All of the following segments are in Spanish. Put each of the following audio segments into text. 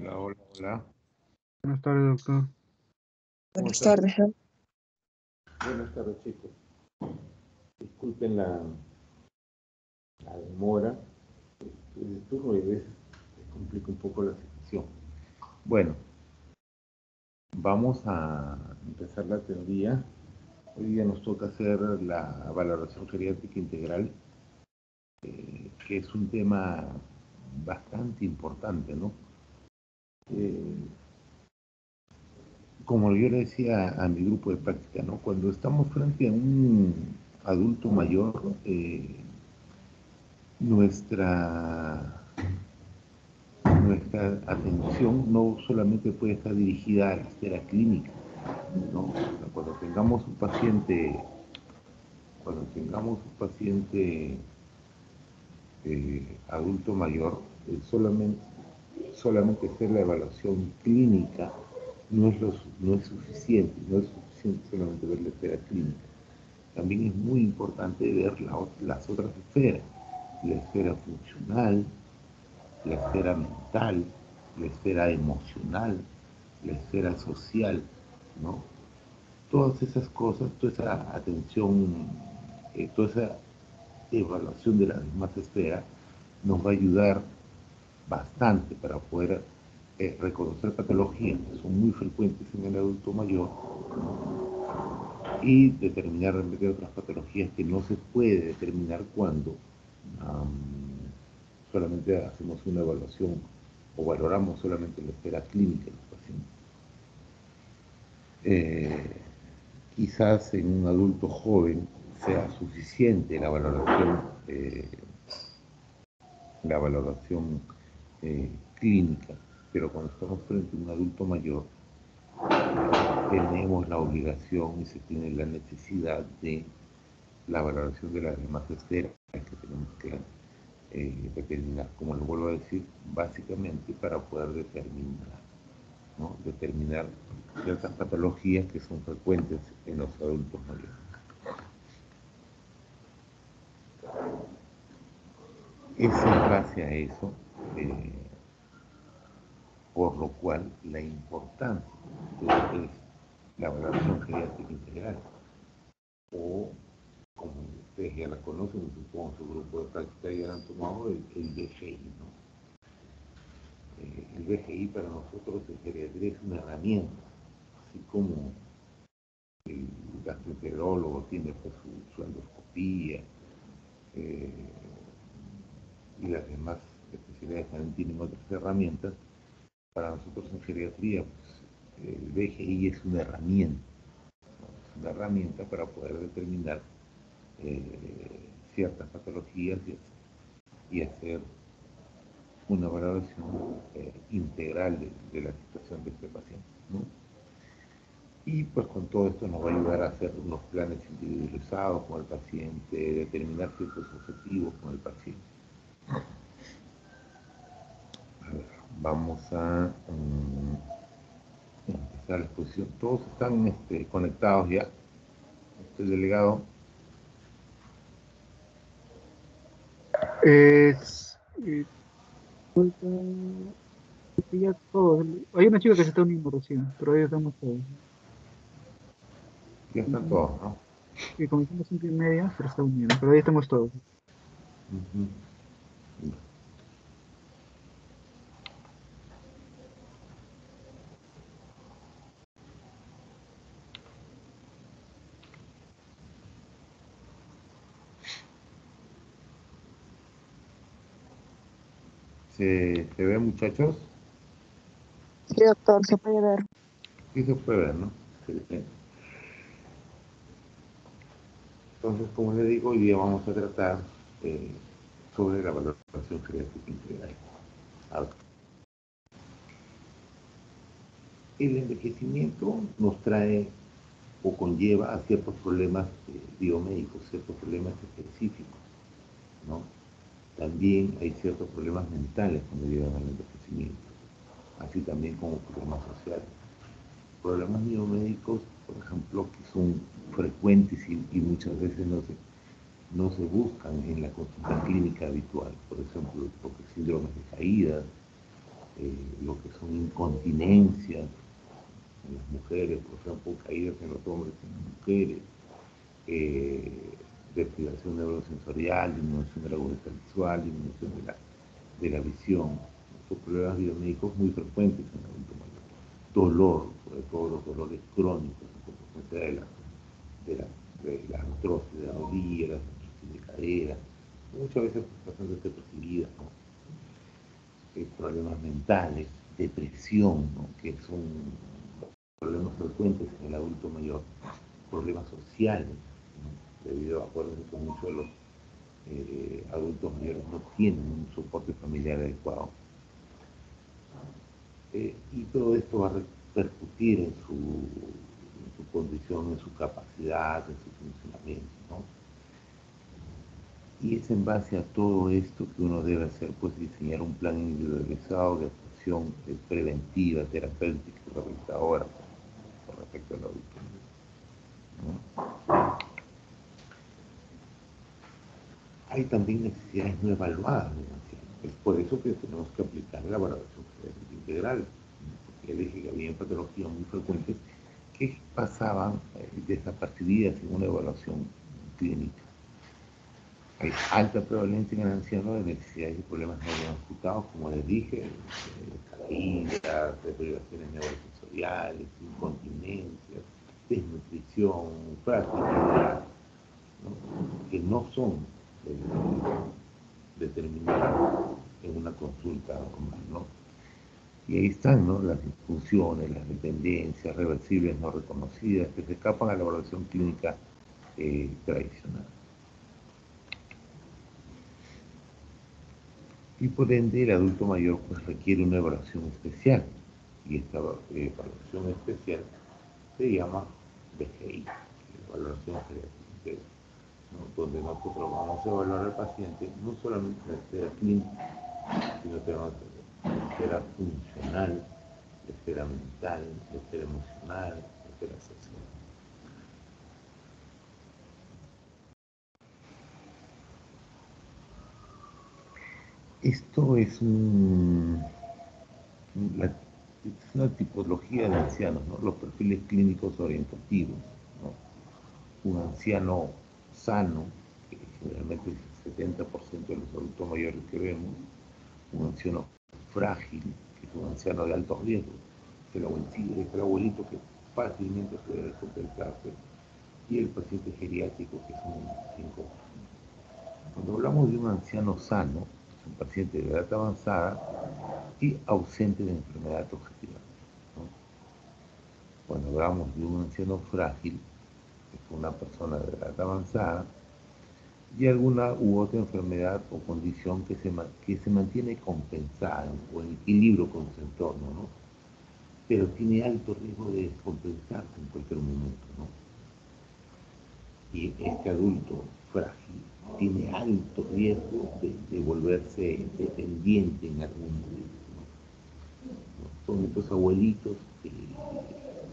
Hola, hola, hola. Buenas tardes, doctor. Buenas tardes. Buenas tardes, chicos. Disculpen la demora. Estoy de turno y a veces se complica un poco la situación. Bueno, vamos a empezar la teoría. Hoy día nos toca hacer la valoración geriátrica integral, que es un tema bastante importante, ¿no? Como yo le decía a mi grupo de práctica, ¿no? Cuando estamos frente a un adulto mayor, nuestra atención no solamente puede estar dirigida a la esfera clínica, ¿no? O sea, cuando tengamos un paciente adulto mayor, solamente hacer la evaluación clínica no es suficiente solamente ver la esfera clínica. También es muy importante ver las otras esferas, la esfera funcional, la esfera mental, la esfera emocional, la esfera social, ¿no? Todas esas cosas, toda esa atención, toda esa evaluación de las demás esferas nos va a ayudar bastante para poder reconocer patologías que son muy frecuentes en el adulto mayor, ¿no? Y determinar realmente otras patologías que no se puede determinar cuando solamente hacemos una evaluación o valoramos solamente la esfera clínica de los pacientes. Quizás en un adulto joven sea suficiente la valoración clínica, pero cuando estamos frente a un adulto mayor, tenemos la obligación y se tiene la necesidad de la valoración de las demás esferas que tenemos que determinar, como lo vuelvo a decir, básicamente para poder determinar, ¿no? Determinar ciertas patologías que son frecuentes en los adultos mayores. Es en base a eso, por lo cual la importancia de lo que es la valoración geriátrica integral, o como ustedes ya la conocen, supongo su grupo de práctica ya han tomado el BGI, ¿no? El BGI para nosotros en geriatría es una herramienta, así como el gastroenterólogo tiene pues, su endoscopía y las demás especialidades también tienen otras herramientas. Para nosotros en geriatría, pues, el BGI es una herramienta, ¿no? Es una herramienta para poder determinar ciertas patologías y hacer una valoración integral de la situación de este paciente, ¿no? Y pues con todo esto nos va a ayudar a hacer unos planes individualizados con el paciente, determinar ciertos objetivos con el paciente. A ver, vamos a empezar la exposición. Todos están conectados ya. El delegado. Ya todos. Hay una chica que se está uniendo recién, pero ahí estamos todos. Ya están todos, ¿no? Y comenzamos 5:30, pero está uniendo, pero ahí estamos todos. ¿Se ve, muchachos? Sí, doctor, se puede ver. Sí se puede ver, ¿no? Sí. Entonces, como les digo, hoy día vamos a tratar sobre la valoración geriátrica integral. A ver. El envejecimiento nos trae o conlleva a ciertos problemas biomédicos, ciertos problemas específicos, ¿no? También hay ciertos problemas mentales cuando llegan al envejecimiento, así también como problemas sociales. Problemas biomédicos, por ejemplo, que son frecuentes y muchas veces no se buscan en la consulta clínica habitual. Por ejemplo, síndromes de caída, lo que son incontinencias en las mujeres, por ejemplo, caídas en los hombres y en las mujeres, deprivación neurosensorial, disminución de la agudeza visual, disminución de la visión. Estos problemas biomédicos muy frecuentes en el adulto mayor. Dolor, sobre todo los dolores crónicos, en consecuencia de la artrosis de rodilla, la artrosis de cadera, muchas veces bastante percibidas, ¿no? Problemas mentales, depresión, ¿no? Que son problemas frecuentes en el adulto mayor, problemas sociales, ¿no? Debido a que muchos de los adultos mayores no tienen un soporte familiar adecuado. Y todo esto va a repercutir en su condición, en su capacidad, en su funcionamiento, ¿no? Y es en base a todo esto que uno debe hacer, pues diseñar un plan individualizado de atención preventiva, terapéutica y rehabilitadora con respecto al adulto, ¿no? Hay también necesidades no evaluadas del anciano. Es por eso que tenemos que aplicar la valoración integral, ¿no? Porque ya dije que había patologías muy frecuentes que pasaban desapercibidas en una evaluación clínica. Hay alta prevalencia en el anciano de necesidades y problemas no diagnosticados, como les dije, caídas, deprivaciones neurosensoriales, incontinencias, desnutrición, fragilidad, ¿no? Que no son determinadas en una consulta normal, ¿no? Y ahí están, ¿no? Las disfunciones, las dependencias reversibles no reconocidas que se escapan a la evaluación clínica tradicional. Y por ende el adulto mayor pues requiere una evaluación especial, y esta evaluación especial se llama BGI, evaluación geriátrica, ¿no? Donde nosotros vamos a evaluar al paciente no solamente la esfera clínica, sino que vamos a hacer la esfera funcional, la esfera mental, la esfera emocional, la esfera social. Esto es una tipología de ancianos, ¿no? Los perfiles clínicos orientativos, ¿no? Un anciano sano, que generalmente es el 70% de los adultos mayores que vemos, un anciano frágil, que es un anciano de alto riesgo, es el abuelito que fácilmente puede descompensarse, y el paciente geriátrico, que es un 5%. Cuando hablamos de un anciano sano, es un paciente de edad avanzada y ausente de enfermedad objetiva, ¿no? Cuando hablamos de un anciano frágil, es una persona de edad avanzada y alguna u otra enfermedad o condición que se mantiene compensada o en equilibrio con su entorno, ¿no? Pero tiene alto riesgo de descompensarse en cualquier momento, ¿no? Y este adulto frágil tiene alto riesgo de volverse dependiente en algún momento, ¿no? Son estos abuelitos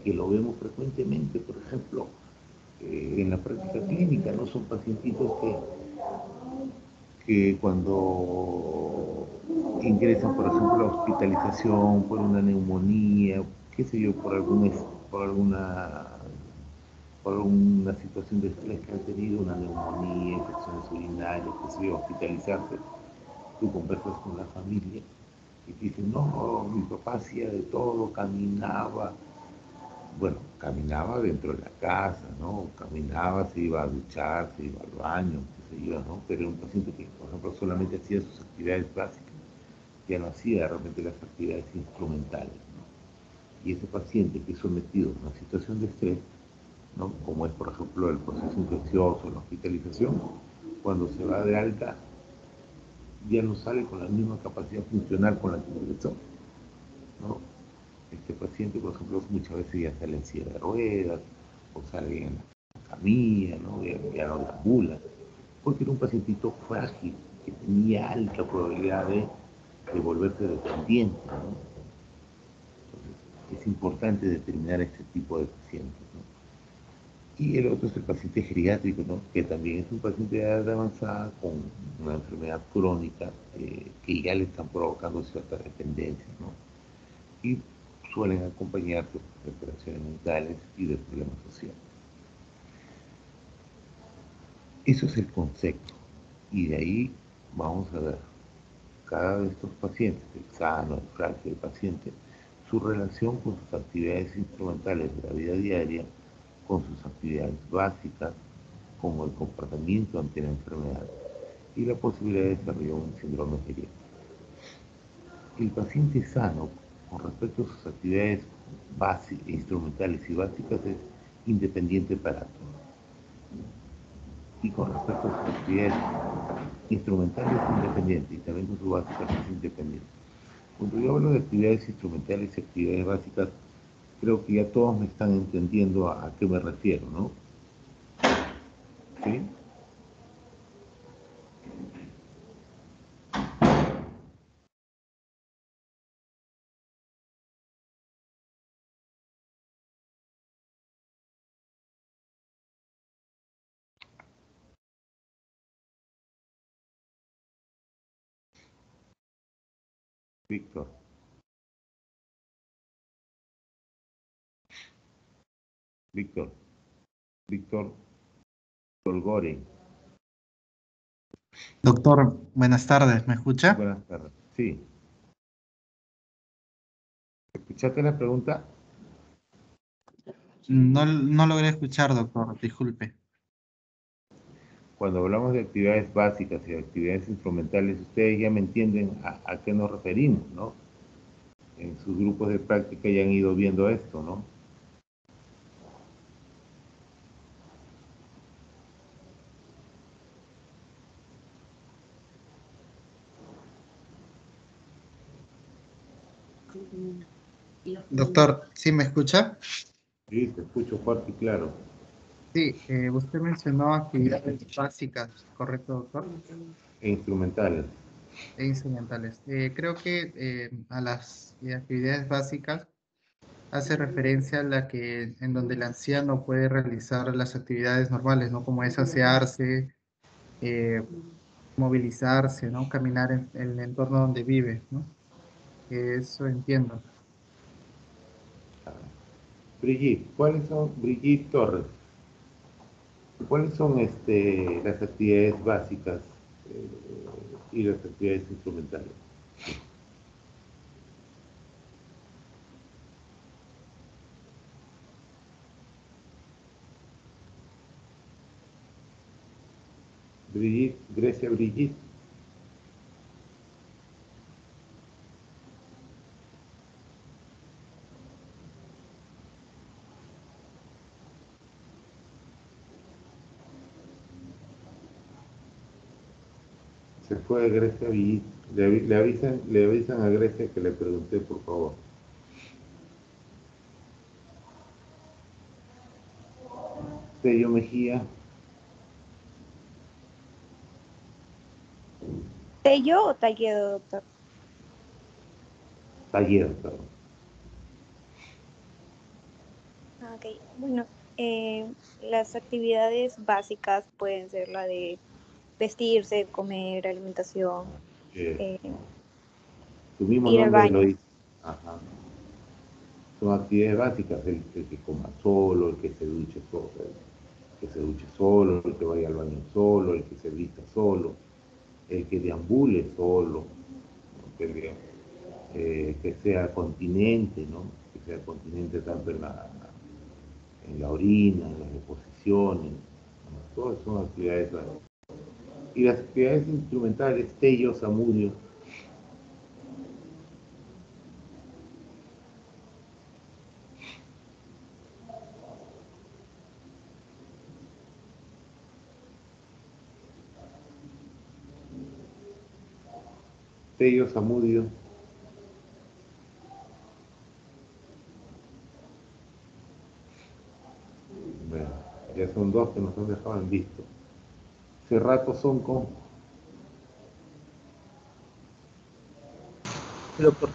que lo vemos frecuentemente, por ejemplo, en la práctica clínica, ¿no? Son pacientitos que cuando ingresan, por ejemplo, a la hospitalización por una neumonía, qué sé yo, por alguna situación de estrés que han tenido, una neumonía, infecciones urinarias, qué sé yo, hospitalizarse, tú conversas con la familia y te dicen, no, mi papá hacía de todo, caminaba. Bueno, caminaba dentro de la casa, ¿no? Caminaba, se iba a duchar, se iba al baño, qué sé yo, ¿no? Pero era un paciente que, por ejemplo, solamente hacía sus actividades básicas, ya no hacía realmente las actividades instrumentales, ¿no? Y ese paciente que es sometido a una situación de estrés, ¿no? Como es, por ejemplo, el proceso infeccioso, la hospitalización, cuando se va de alta, ya no sale con la misma capacidad funcional con la que ingresó, ¿no? Este paciente, por ejemplo, muchas veces ya sale en silla de ruedas o sale en la camilla, ¿no? Ya no deambula, porque era un pacientito frágil que tenía alta probabilidad de volverse dependiente, ¿no? Entonces, es importante determinar este tipo de pacientes, ¿no? Y el otro es el paciente geriátrico, ¿no? Que también es un paciente de edad avanzada con una enfermedad crónica que ya le están provocando cierta dependencia, ¿no? Y suelen acompañar de operaciones mentales y de problemas sociales. Eso es el concepto. Y de ahí vamos a ver cada de estos pacientes, el sano, el frágil, el paciente, su relación con sus actividades instrumentales de la vida diaria, con sus actividades básicas, como el comportamiento ante la enfermedad y la posibilidad de desarrollar un síndrome geriátrico. El paciente sano, con respecto a sus actividades instrumentales y básicas, es independiente para todo. Y con respecto a sus actividades instrumentales es independiente y también con sus básicas es independiente. Cuando yo hablo de actividades instrumentales y actividades básicas, creo que ya todos me están entendiendo a qué me refiero, ¿no? ¿Sí? Víctor. Víctor. Víctor Golgore. Doctor, buenas tardes, ¿me escucha? Buenas tardes. Sí. ¿Escuchaste la pregunta? No logré escuchar, doctor, disculpe. Cuando hablamos de actividades básicas y de actividades instrumentales, ustedes ya me entienden a qué nos referimos, ¿no? En sus grupos de práctica ya han ido viendo esto, ¿no? Doctor, ¿sí me escucha? Sí, te escucho fuerte y claro. Sí, usted mencionó actividades básicas, ¿correcto, doctor? E instrumentales. E instrumentales. Creo que a las actividades básicas hace referencia a la que en donde el anciano puede realizar las actividades normales, ¿no? Como es asearse, eh, movilizarse, ¿no? Caminar en el entorno donde vive, ¿no? Eso entiendo. Brigitte, Brigitte Torres, ¿cuáles son las actividades básicas y las actividades instrumentales? Brigitte, Grecia Brigitte. Se fue de Grecia Brigitte. Le avisan a Grecia que le pregunté, por favor. Tello Mejía. ¿Tello o Talledo, doctor? Taller, perdón. Ok, bueno, las actividades básicas pueden ser la de vestirse, comer, alimentación, Eh, eh, Tu mismo ir al nombre lo baño. dice. Ajá. Son actividades básicas, el que coma solo, el que se duche solo, el que vaya al baño solo, el que se vista solo, el que deambule solo, que sea continente, ¿no? Que sea continente tanto en la orina, en las deposiciones, ¿no? Todas son actividades básicas. Y las actividades instrumentales, Tello, Zamudio, Tello, Zamudio. Bueno, ya son dos que nos han dejado en visto. Cerrato Sonco, Sí, doctor.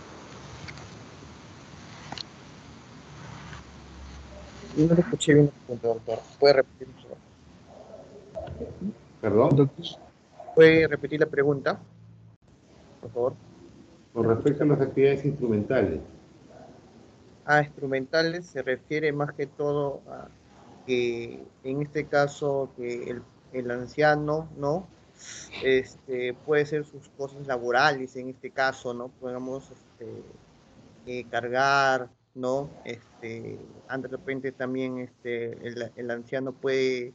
No le escuché bien la pregunta, doctor. ¿Puede repetir, por favor? Perdón, Doctor, ¿Puede repetir la pregunta, por favor? con No escuché respecto esa a las parte. actividades instrumentales, A instrumentales se refiere más que todo a que en este caso que el anciano, ¿no? Puede ser sus cosas laborales en este caso, ¿no? Podemos cargar, ¿no? De repente también el anciano puede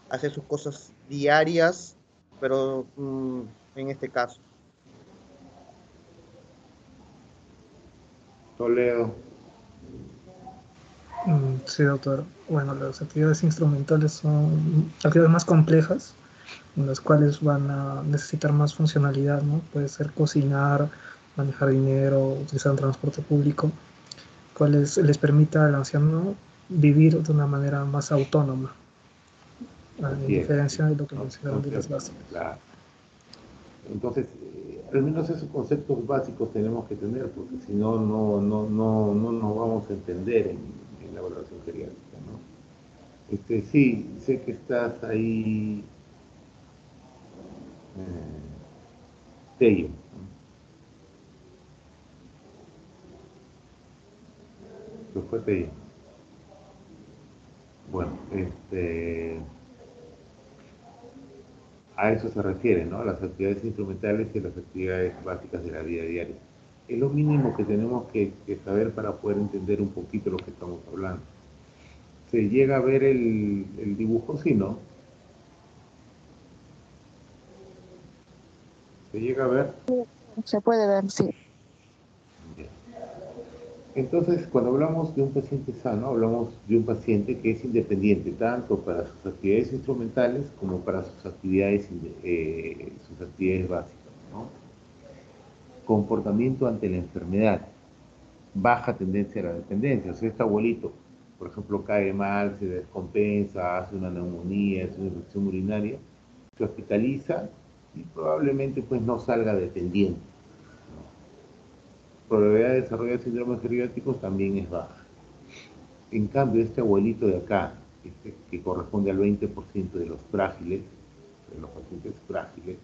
hacer sus cosas diarias, pero en este caso. Toledo, Sí, doctor. Bueno, las actividades instrumentales son actividades más complejas, en las cuales van a necesitar más funcionalidad, ¿no? Puede ser cocinar, manejar dinero, utilizar un transporte público, cuales les permita al anciano vivir de una manera más autónoma, en así es, diferencia de lo que ¿no? mencionaron de Entonces, las básicas. entonces, al menos esos conceptos básicos tenemos que tener, porque si no, no nos vamos a entender en la evaluación geriátrica, ¿no? Sí, sé que estás ahí, Tello, ¿no? ¿Qué fue Tello? Bueno, a eso se refiere, ¿no? Las actividades instrumentales y las actividades básicas de la vida diaria. Es lo mínimo que tenemos que saber para poder entender un poquito lo que estamos hablando. ¿Se llega a ver el dibujo? Sí, ¿no? ¿Se llega a ver? Se puede ver, sí. Bien. Entonces, cuando hablamos de un paciente sano, hablamos de un paciente que es independiente tanto para sus actividades instrumentales como para sus actividades básicas, ¿no? Comportamiento ante la enfermedad, baja tendencia a la dependencia. O sea, este abuelito, por ejemplo, cae mal, se descompensa, hace una neumonía, hace una infección urinaria, se hospitaliza y probablemente pues no salga dependiente. Probabilidad de desarrollar síndromes geriátricos también es baja. En cambio, este abuelito de acá, que corresponde al 20% de los frágiles, de los pacientes frágiles,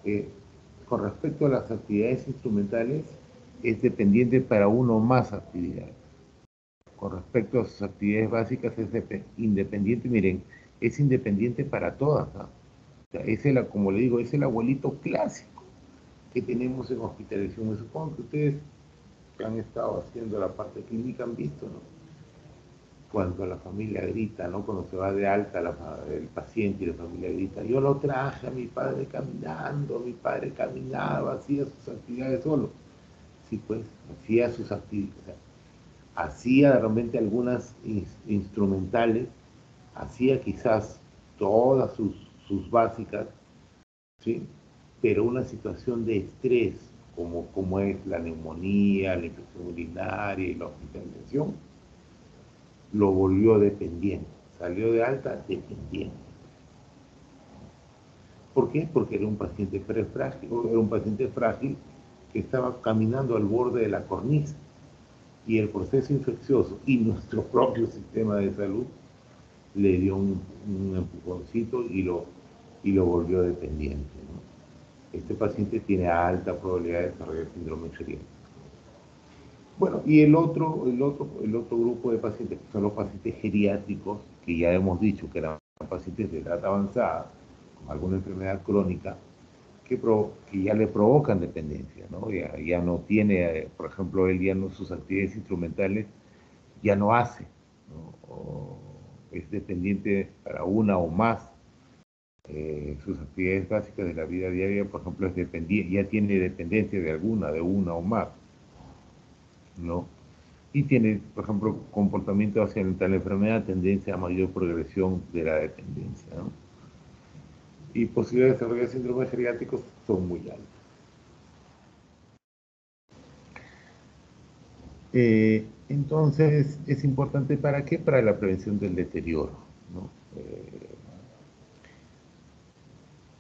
eh, con respecto a las actividades instrumentales, es dependiente para uno o más actividades. Con respecto a sus actividades básicas, es independiente, miren, es independiente para todas, ¿no? O sea, como le digo, es el abuelito clásico que tenemos en hospitalización. Me supongo que ustedes que han estado haciendo la parte clínica han visto, ¿no? Cuando la familia grita, ¿no? Cuando se va de alta el paciente y la familia grita, yo lo traje a mi padre caminando, mi padre caminaba, hacía sus actividades solo. Sí, pues, hacía sus actividades, o sea, hacía realmente algunas instrumentales, hacía quizás todas sus básicas, ¿sí? Pero una situación de estrés, como es la neumonía, la infección urinaria y la hospitalización, lo volvió dependiente. Salió de alta dependiente. ¿Por qué? Porque era un paciente frágil, era un paciente frágil que estaba caminando al borde de la cornisa y el proceso infeccioso y nuestro propio sistema de salud le dio un empujoncito y lo volvió dependiente, ¿no? Este paciente tiene alta probabilidad de desarrollar síndrome geriátrico. Bueno, y el otro grupo de pacientes, que son los pacientes geriátricos, que ya hemos dicho que eran pacientes de edad avanzada, con alguna enfermedad crónica, que ya le provocan dependencia, ¿no? Ya no tiene, por ejemplo, él ya no, sus actividades instrumentales ya no hace, ¿no? O es dependiente para una o más. Sus actividades básicas de la vida diaria, por ejemplo, ya tiene dependencia de una o más, ¿no? Y tiene, por ejemplo, comportamiento hacia la enfermedad, tendencia a mayor progresión de la dependencia, ¿no? Y posibilidades de desarrollar síndromes geriátricos son muy altas. Entonces, es importante ¿para qué? Para la prevención del deterioro, ¿no?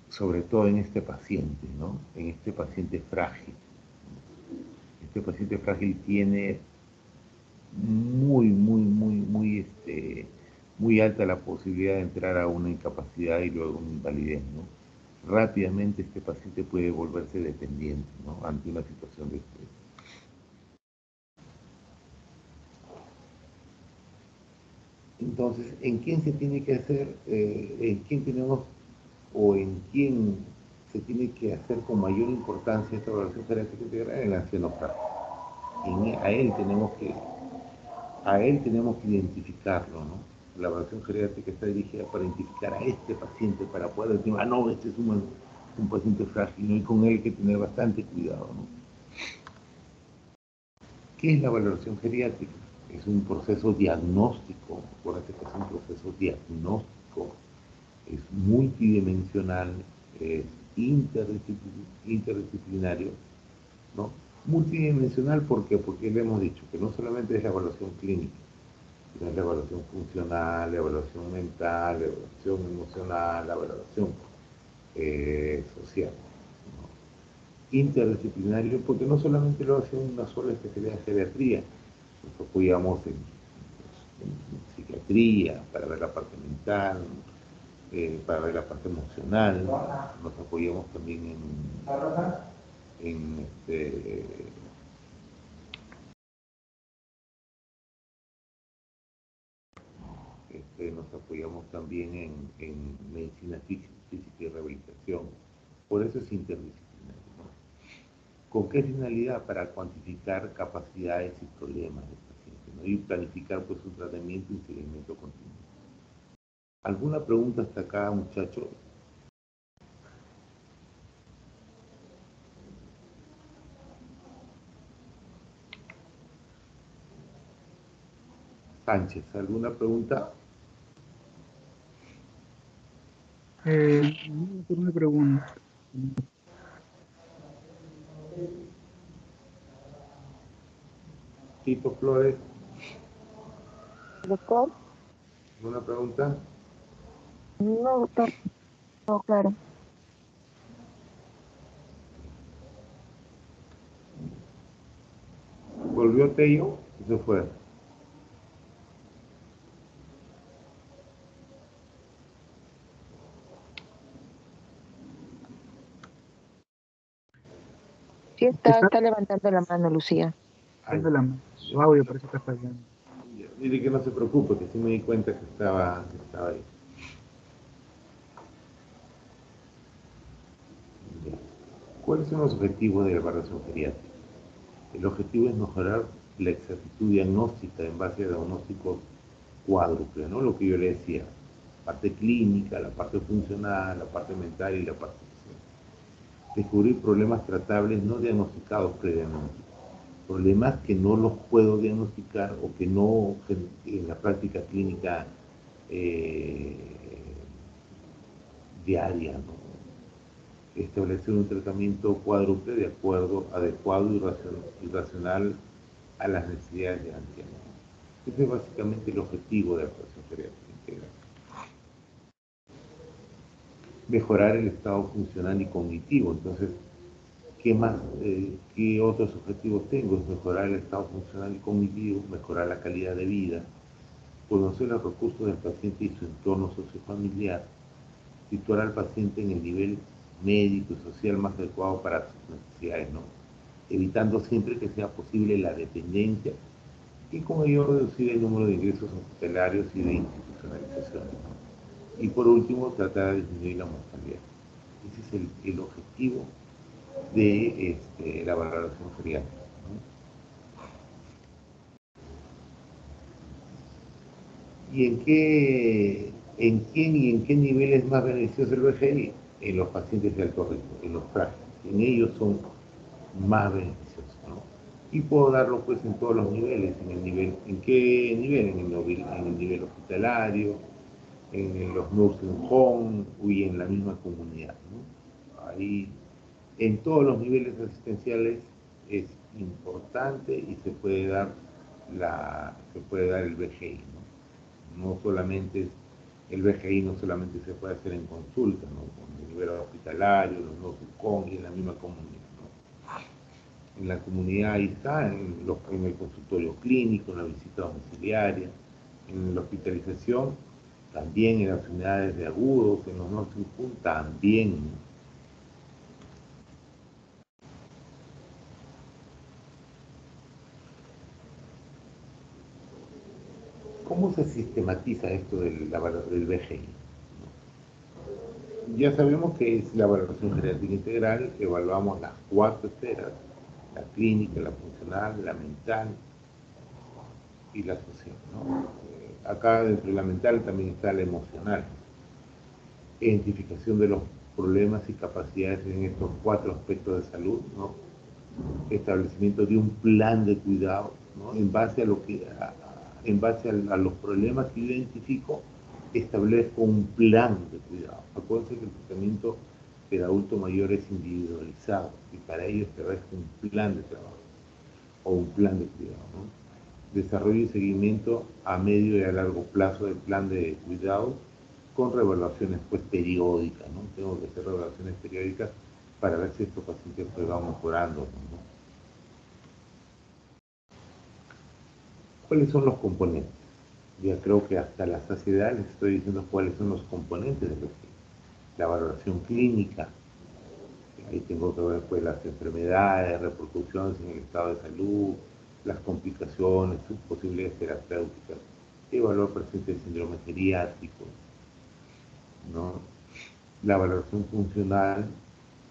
Sobre todo en este paciente, ¿no? En este paciente frágil. Este paciente frágil tiene muy alta la posibilidad de entrar a una incapacidad y luego una invalidez, ¿no? Rápidamente este paciente puede volverse dependiente, ¿no? Ante una situación de estrés. Entonces, ¿en quién se tiene que hacer, en quién tenemos o en quién se tiene que hacer con mayor importancia esta evaluación geriátrica integral? En el anciano frágil. A él tenemos que identificarlo, ¿no? La evaluación geriátrica está dirigida para identificar a este paciente, para poder decir, ah, no, este es un paciente frágil, ¿no? Y con él hay que tener bastante cuidado, ¿no? ¿Qué es la valoración geriátrica? Es un proceso diagnóstico, acuérdate que es un proceso diagnóstico, es multidimensional, es interdisciplinario, ¿no? Multidimensional, ¿por qué? Porque le hemos dicho que no solamente es la evaluación clínica, sino es la evaluación funcional, la evaluación mental, la evaluación emocional, la evaluación social, ¿no? Interdisciplinario, porque no solamente lo hace una sola especialidad de geriatría, nos apoyamos en psiquiatría para ver la parte mental, para ver la parte emocional, nos apoyamos también en nos apoyamos también en medicina física y rehabilitación. Por eso es interdisciplinario, ¿no? ¿Con qué finalidad? Para cuantificar capacidades y problemas del paciente, ¿no? Y planificar pues un tratamiento y seguimiento continuo. ¿Alguna pregunta hasta acá, muchachos? Sánchez, ¿alguna pregunta? No, por una pregunta. Tito Flores, Doctor, ¿alguna pregunta? no, doctor, no, claro. ¿Volvió Tello? Eso fue. Sí, Está está levantando la mano, Lucía. Ay, viendo su audio, parece que está fallando. dile que no se preocupe, que sí me di cuenta que estaba ahí. Bien. ¿Cuáles son los objetivos de la evaluación geriátrica? El objetivo es mejorar la exactitud diagnóstica en base a diagnósticos cuádruples, ¿no? Lo que yo le decía, la parte clínica, la parte funcional, la parte mental y la parte social. Descubrir problemas tratables no diagnosticados previamente, problemas que no los puedo diagnosticar o que no que en la práctica clínica eh, diaria, ¿no? Establecer un tratamiento cuádruple de acuerdo, adecuado y racional a las necesidades del anciano. Ese es básicamente el objetivo de la evaluación geriátrica integral. Mejorar el estado funcional y cognitivo. Entonces, ¿qué más, qué otros objetivos tengo? Es mejorar el estado funcional y cognitivo, mejorar la calidad de vida, conocer los recursos del paciente y su entorno sociofamiliar, situar al paciente en el nivel médico y social más adecuado para sus necesidades, ¿no? Evitando siempre que sea posible la dependencia y con ello reducir el número de ingresos hospitalarios y de institucionalización, ¿no? Y por último, tratar de disminuir la mortalidad. Ese es el objetivo de la valoración geriátrica, ¿no? ¿Y en quién y en qué nivel es más beneficioso el VGI? En los pacientes de alto riesgo, en los frágiles. En ellos son más beneficiosos, ¿no? Y puedo darlo pues en todos los niveles, ¿en qué nivel? En el nivel hospitalario, en los nursing home y en la misma comunidad, ¿no? Ahí, en todos los niveles asistenciales es importante y se puede dar el VGI, ¿no? No solamente el VGI no solamente se puede hacer en consulta, ¿no? En el nivel hospitalario, los nursing home y en la misma comunidad, ¿no? En la comunidad ahí está, en el consultorio clínico, en la visita domiciliaria, en la hospitalización, también en las unidades de agudos, en los nursing homes, también. ¿Cómo se sistematiza esto del BGI? Ya sabemos que es la valoración geriátrica integral, evaluamos las 4 esferas, la clínica, la funcional, la mental y la social, ¿no? Acá dentro de la mental también está la emocional. Identificación de los problemas y capacidades en estos 4 aspectos de salud, ¿no? Establecimiento de un plan de cuidado, ¿no? En base a los problemas que yo identifico, establezco un plan de cuidado. Acuérdense que el tratamiento del adulto mayor es individualizado y para ello establezco un plan de trabajo o un plan de cuidado, ¿no? Desarrollo y seguimiento a medio y a largo plazo del plan de cuidado con revaluaciones pues periódicas, ¿no? Tengo que hacer revaluaciones periódicas para ver si estos pacientes pues van mejorando, ¿no? ¿Cuáles son los componentes? Ya creo que hasta la saciedad les estoy diciendo cuáles son los componentes de la valoración clínica. Ahí tengo que ver pues las enfermedades, repercusiones en el estado de salud, las complicaciones, sus posibilidades terapéuticas, evaluar presente de síndrome geriátrico, ¿no? La valoración funcional,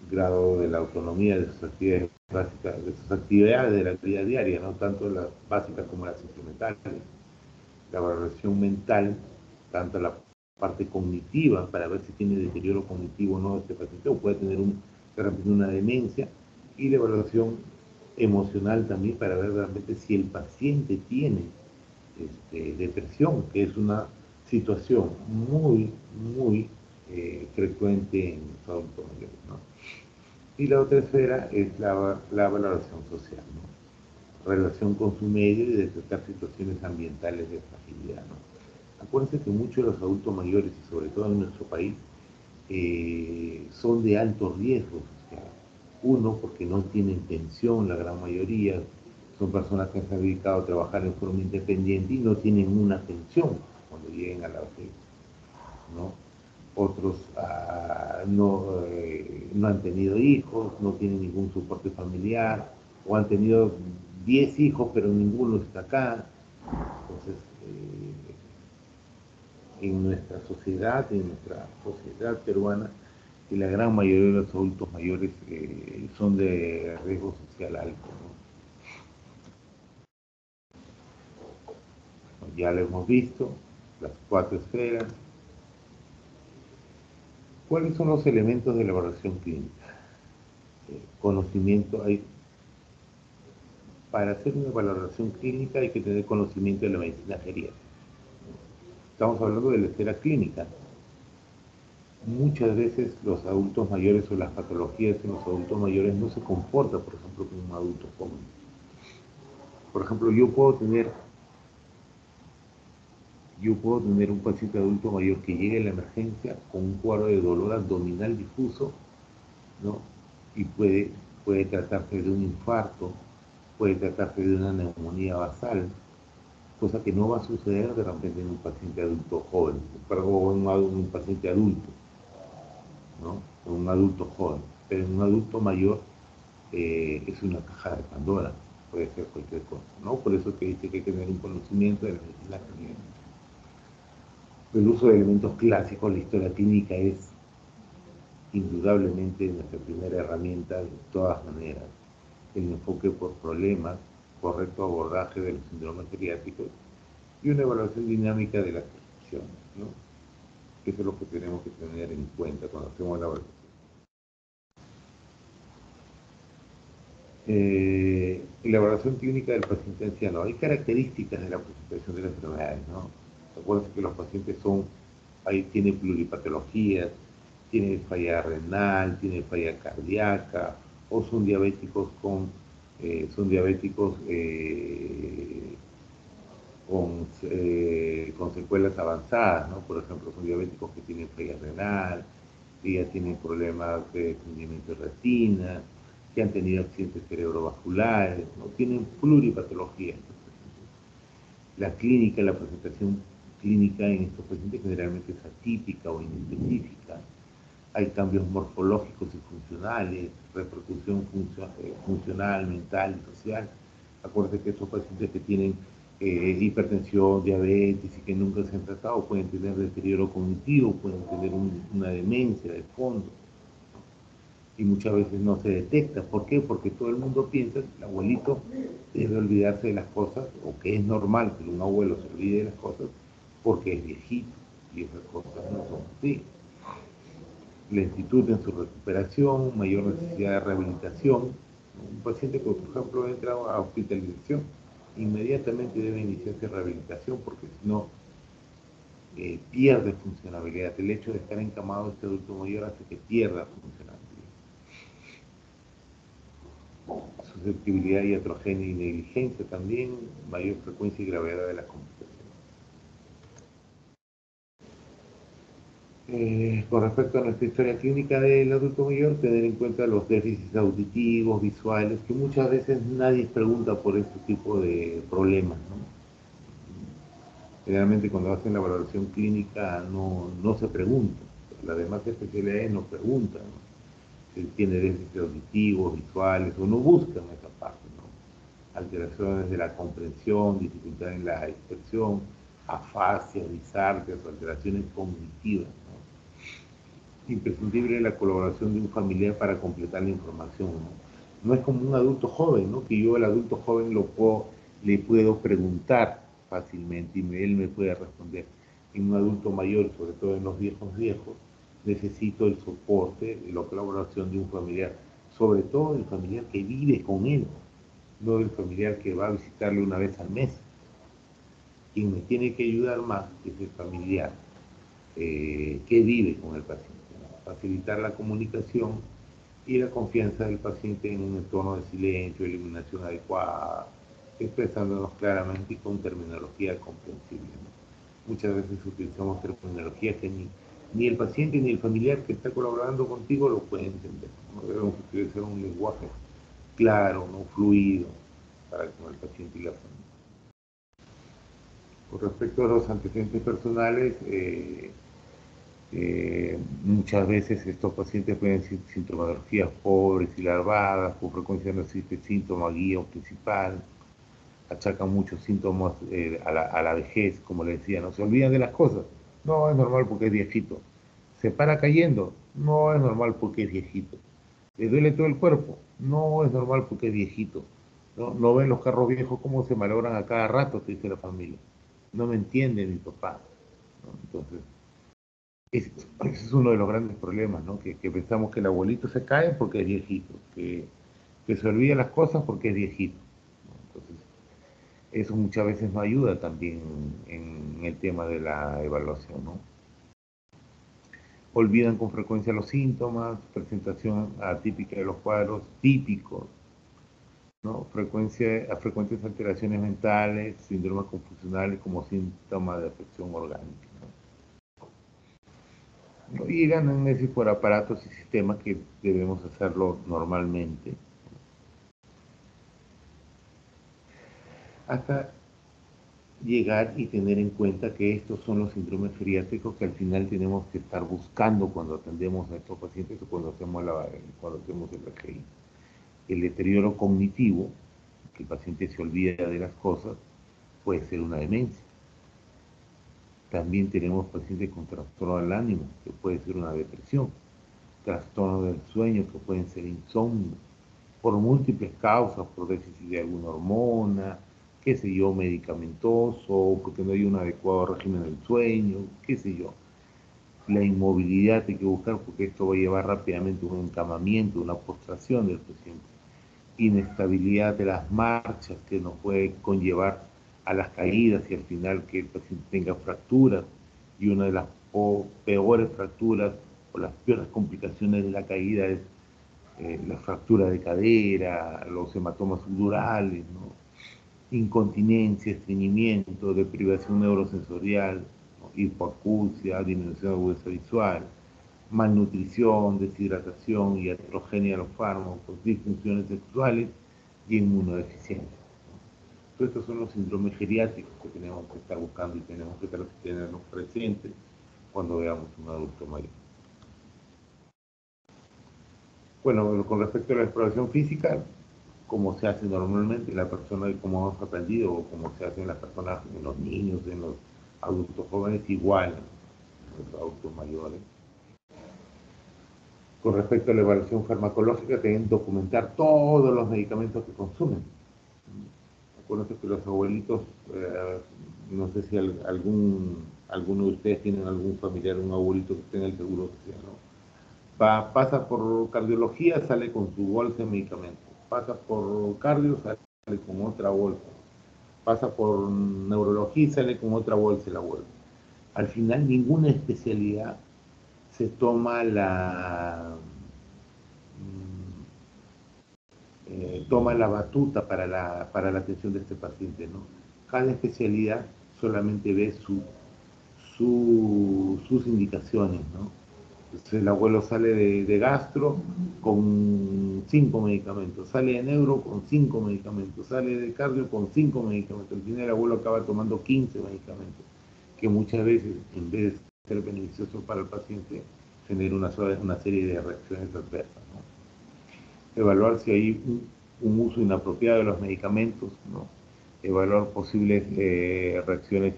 grado de la autonomía de sus actividades básicas, de sus actividades de la vida diaria, no tanto las básicas como las instrumentales. La valoración mental, tanto la parte cognitiva, para ver si tiene deterioro cognitivo o no este paciente, o puede tener de repente una demencia, y la evaluación emocional también para ver realmente si el paciente tiene depresión, que es una situación muy, muy frecuente en los adultos mayores, ¿no? Y la otra esfera es la valoración social, ¿no? Relación con su medio y detectar situaciones ambientales de fragilidad, ¿no? Acuérdense que muchos de los adultos mayores, y sobre todo en nuestro país, son de alto riesgo social. Uno, porque no tienen pensión, la gran mayoría, son personas que se han dedicado a trabajar en forma independiente y no tienen una pensión cuando lleguen a la vejez, ¿no? Otros no han tenido hijos, no tienen ningún soporte familiar, o han tenido 10 hijos, pero ninguno está acá. Entonces, en nuestra sociedad peruana, y la gran mayoría de los adultos mayores son de riesgo social alto, ¿no? Ya lo hemos visto, las 4 esferas. ¿Cuáles son los elementos de la evaluación clínica? Conocimiento. Para hacer una valoración clínica hay que tener conocimiento de la medicina geriátrica. Estamos hablando de la esfera clínica. Muchas veces los adultos mayores o las patologías en los adultos mayores no se comportan, por ejemplo, como un adulto joven. Por ejemplo, yo puedo tener un paciente adulto mayor que llegue a la emergencia con un cuadro de dolor abdominal difuso, ¿no? Y puede tratarse de un infarto, puede tratarse de una neumonía basal, cosa que no va a suceder de repente en un paciente adulto joven, o en un paciente adulto, ¿no? En un adulto joven, pero en un adulto mayor es una caja de Pandora, puede ser cualquier cosa, ¿no? Por eso que dice que hay que tener un conocimiento de la medicina clínica. El uso de elementos clásicos, la historia clínica es indudablemente nuestra primera herramienta de todas maneras. El enfoque por problemas, correcto abordaje de los síndromes geriátricos y una evaluación dinámica de las prescripciones, ¿no? Eso es lo que tenemos que tener en cuenta cuando hacemos la evaluación. La evaluación clínica del paciente anciano. Hay características de la presentación de las enfermedades, ¿no? Acuérdense que los pacientes tienen pluripatologías, tienen falla renal, tienen falla cardíaca, o son diabéticos con secuelas avanzadas, ¿no? Por ejemplo, son diabéticos que tienen falla renal, que ya tienen problemas de desprendimiento de retina, que han tenido accidentes cerebrovasculares, ¿no? Tienen pluripatologías. La clínica, la presentación clínica en estos pacientes generalmente es atípica o inespecífica. Hay cambios morfológicos y funcionales, repercusión funcional, mental y social. Acuérdense que estos pacientes que tienen hipertensión, diabetes y que nunca se han tratado pueden tener deterioro cognitivo, pueden tener una demencia de fondo. Y muchas veces no se detecta. ¿Por qué? Porque todo el mundo piensa que el abuelito debe olvidarse de las cosas, o que es normal que un abuelo se olvide de las cosas porque es viejito, y esas cosas no son así. Lentitud en su recuperación, mayor necesidad de rehabilitación. Un paciente que, por ejemplo, entra a hospitalización, inmediatamente debe iniciarse rehabilitación porque si no pierde funcionabilidad. El hecho de estar encamado este adulto mayor hace que pierda funcionabilidad. Susceptibilidad iatrogénica y negligencia también, mayor frecuencia y gravedad de las complicaciones. Con respecto a nuestra historia clínica del adulto mayor, tener en cuenta los déficits auditivos, visuales, que muchas veces nadie pregunta por este tipo de problemas, ¿no? Generalmente cuando hacen la valoración clínica no se pregunta, las demás especialidades no preguntan, ¿no? Si tiene déficits auditivos, visuales, o no buscan esa parte, ¿no? Alteraciones de la comprensión, dificultad en la expresión, afasia, disartrias o alteraciones cognitivas, ¿no? Imprescindible la colaboración de un familiar para completar la información, ¿no? No es como un adulto joven, ¿no? Que yo al adulto joven le puedo preguntar fácilmente y él me puede responder. En un adulto mayor, sobre todo en los viejos, necesito el soporte, la colaboración de un familiar, sobre todo el familiar que vive con él, no el familiar que va a visitarle una vez al mes. Quien me tiene que ayudar más es el familiar que vive con el paciente, ¿no? Facilitar la comunicación y la confianza del paciente en un entorno de silencio, eliminación adecuada, expresándonos claramente y con terminología comprensible, ¿no? Muchas veces utilizamos terminología que ni el paciente ni el familiar que está colaborando contigo lo puede entender, ¿no? Debemos utilizar un lenguaje claro, no fluido, para con el paciente y la familia. Con respecto a los antecedentes personales, muchas veces estos pacientes pueden ser sintomatologías pobres y larvadas, con frecuencia no existe síntoma guía o principal, achacan muchos síntomas a la vejez, como les decía, no se olvidan de las cosas, no es normal porque es viejito, se para cayendo, no es normal porque es viejito, le duele todo el cuerpo, no es normal porque es viejito, no ven los carros viejos cómo se malogran a cada rato, te dice la familia, no me entiende mi papá, ¿no? Entonces, ese es uno de los grandes problemas, ¿no? Que pensamos que el abuelito se cae porque es viejito, que se olvida las cosas porque es viejito, ¿no? Entonces, eso muchas veces no ayuda también en el tema de la evaluación, ¿no? Olvidan con frecuencia los síntomas, presentación atípica de los cuadros típicos, ¿no? Frecuentes alteraciones mentales, síndromes confusionales como síntomas de afección orgánica, ¿no? Y el análisis por aparatos y sistemas que debemos hacerlo normalmente. Hasta llegar y tener en cuenta que estos son los síndromes geriátricos que al final tenemos que estar buscando cuando atendemos a estos pacientes o cuando hacemos el RGI. El deterioro cognitivo, que el paciente se olvida de las cosas, puede ser una demencia. También tenemos pacientes con trastorno del ánimo, que puede ser una depresión, trastorno del sueño, que pueden ser insomnio, por múltiples causas, por déficit de alguna hormona, qué sé yo, medicamentoso, porque no hay un adecuado régimen del sueño, qué sé yo. La inmovilidad hay que buscar porque esto va a llevar rápidamente a un encamamiento, una postración del paciente. Inestabilidad de las marchas que nos puede conllevar a las caídas y al final que el paciente tenga fracturas, y una de las peores fracturas o las peores complicaciones de la caída es la fractura de cadera, los hematomas subdurales, ¿no? Incontinencia, estreñimiento, deprivación neurosensorial, ¿no? Hipoacusia, disminución de agudeza visual, malnutrición, deshidratación, iatrogenia de los fármacos, disfunciones sexuales y inmunodeficiencia. Entonces, estos son los síndromes geriátricos que tenemos que estar buscando y tenemos que tenerlos presentes cuando veamos un adulto mayor. Bueno, con respecto a la exploración física, como se hace normalmente la persona, como hemos aprendido, o como se hace en las personas, en los niños, en los adultos jóvenes, igual en los adultos mayores. Con respecto a la evaluación farmacológica, deben documentar todos los medicamentos que consumen. Acuérdense que los abuelitos, no sé si alguno de ustedes tienen algún familiar, un abuelito que esté en el seguro social, ¿no? Pasa por cardiología, sale con su bolsa de medicamentos. Pasa por cardio, sale con otra bolsa. Pasa por neurología y sale con otra bolsa y la vuelve. Al final, ninguna especialidad se toma la batuta para la atención de este paciente, ¿no? Cada especialidad solamente ve sus indicaciones, ¿no? Entonces el abuelo sale de gastro con 5 medicamentos, sale de neuro con 5 medicamentos, sale de cardio con 5 medicamentos. Al final el abuelo acaba tomando 15 medicamentos, que muchas veces, en vez de ser beneficioso para el paciente, genera una serie de reacciones adversas, ¿no? Evaluar si hay un uso inapropiado de los medicamentos, ¿no? Evaluar posibles reacciones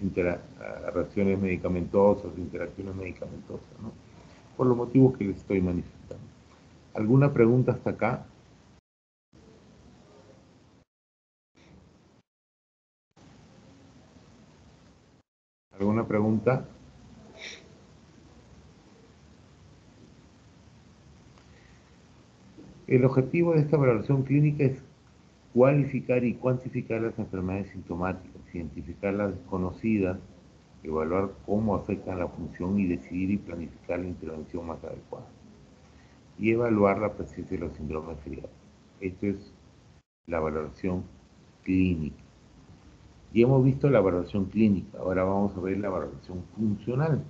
medicamentosas, interacciones medicamentosas, ¿no? Por los motivos que les estoy manifestando. ¿Alguna pregunta hasta acá? ¿Alguna pregunta? El objetivo de esta evaluación clínica es cualificar y cuantificar las enfermedades sintomáticas, identificar las desconocidas, evaluar cómo afectan la función y decidir y planificar la intervención más adecuada. Y evaluar la presencia de los síndromes geriátricos. Esto es la valoración clínica. Ya hemos visto la valoración clínica, ahora vamos a ver la valoración funcional.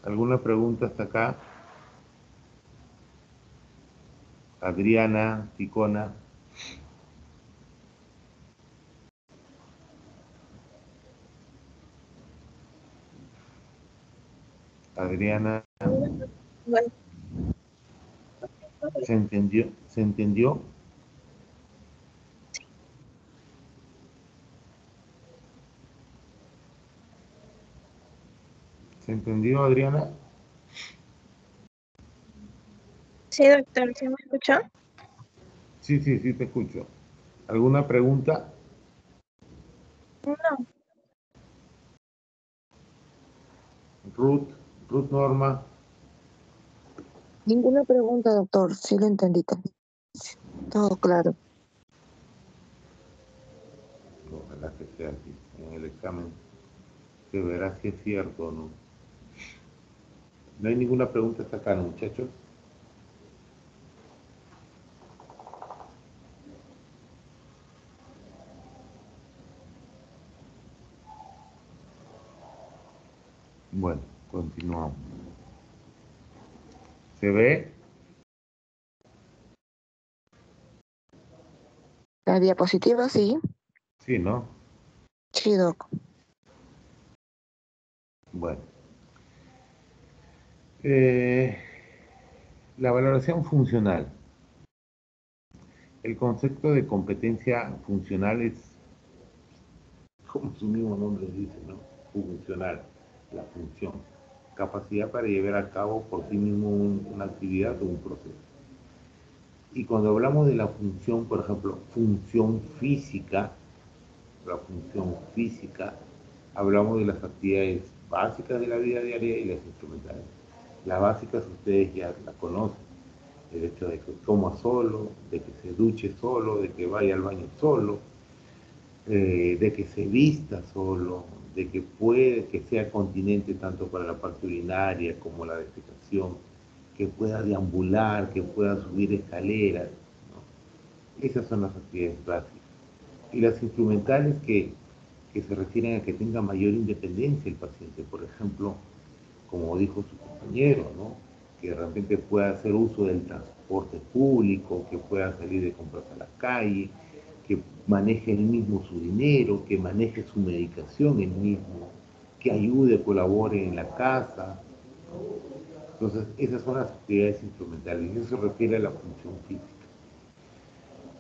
¿Alguna pregunta hasta acá? Adriana, Ticona. Adriana, Bueno, ¿se entendió? ¿Se entendió? ¿Se entendió, Adriana? sí, doctor, ¿sí me escuchó? Sí, te escucho. ¿Alguna pregunta? No, Ruth Norma. ninguna pregunta, doctor. Sí lo entendí. Todo claro. Ojalá que sea así. En el examen se verá si es cierto o no. No hay ninguna pregunta hasta acá, ¿no, muchachos? Bueno, continuamos. ¿Se ve? La diapositiva, sí. Sí, ¿no? Sí, doc. Bueno. La valoración funcional. El concepto de competencia funcional es, como su mismo nombre dice, ¿no? Funcional, la función. Capacidad para llevar a cabo por sí mismo una actividad o un proceso. Y cuando hablamos de la función, por ejemplo, función física, la función física, hablamos de las actividades básicas de la vida diaria y las instrumentales. Las básicas ustedes ya las conocen, el hecho de que coma solo, de que se duche solo, de que vaya al baño solo, de que se vista solo, de que sea continente tanto para la parte urinaria como la defecación, que pueda deambular, que pueda subir escaleras, ¿no? Esas son las actividades básicas. Y las instrumentales que se refieren a que tenga mayor independencia el paciente, por ejemplo, como dijo su compañero, ¿no? Que de repente pueda hacer uso del transporte público, que pueda salir de compras a la calle, que maneje él mismo su dinero, que maneje su medicación él mismo, que ayude, colabore en la casa. Entonces, esas son las actividades instrumentales, y eso se refiere a la función física.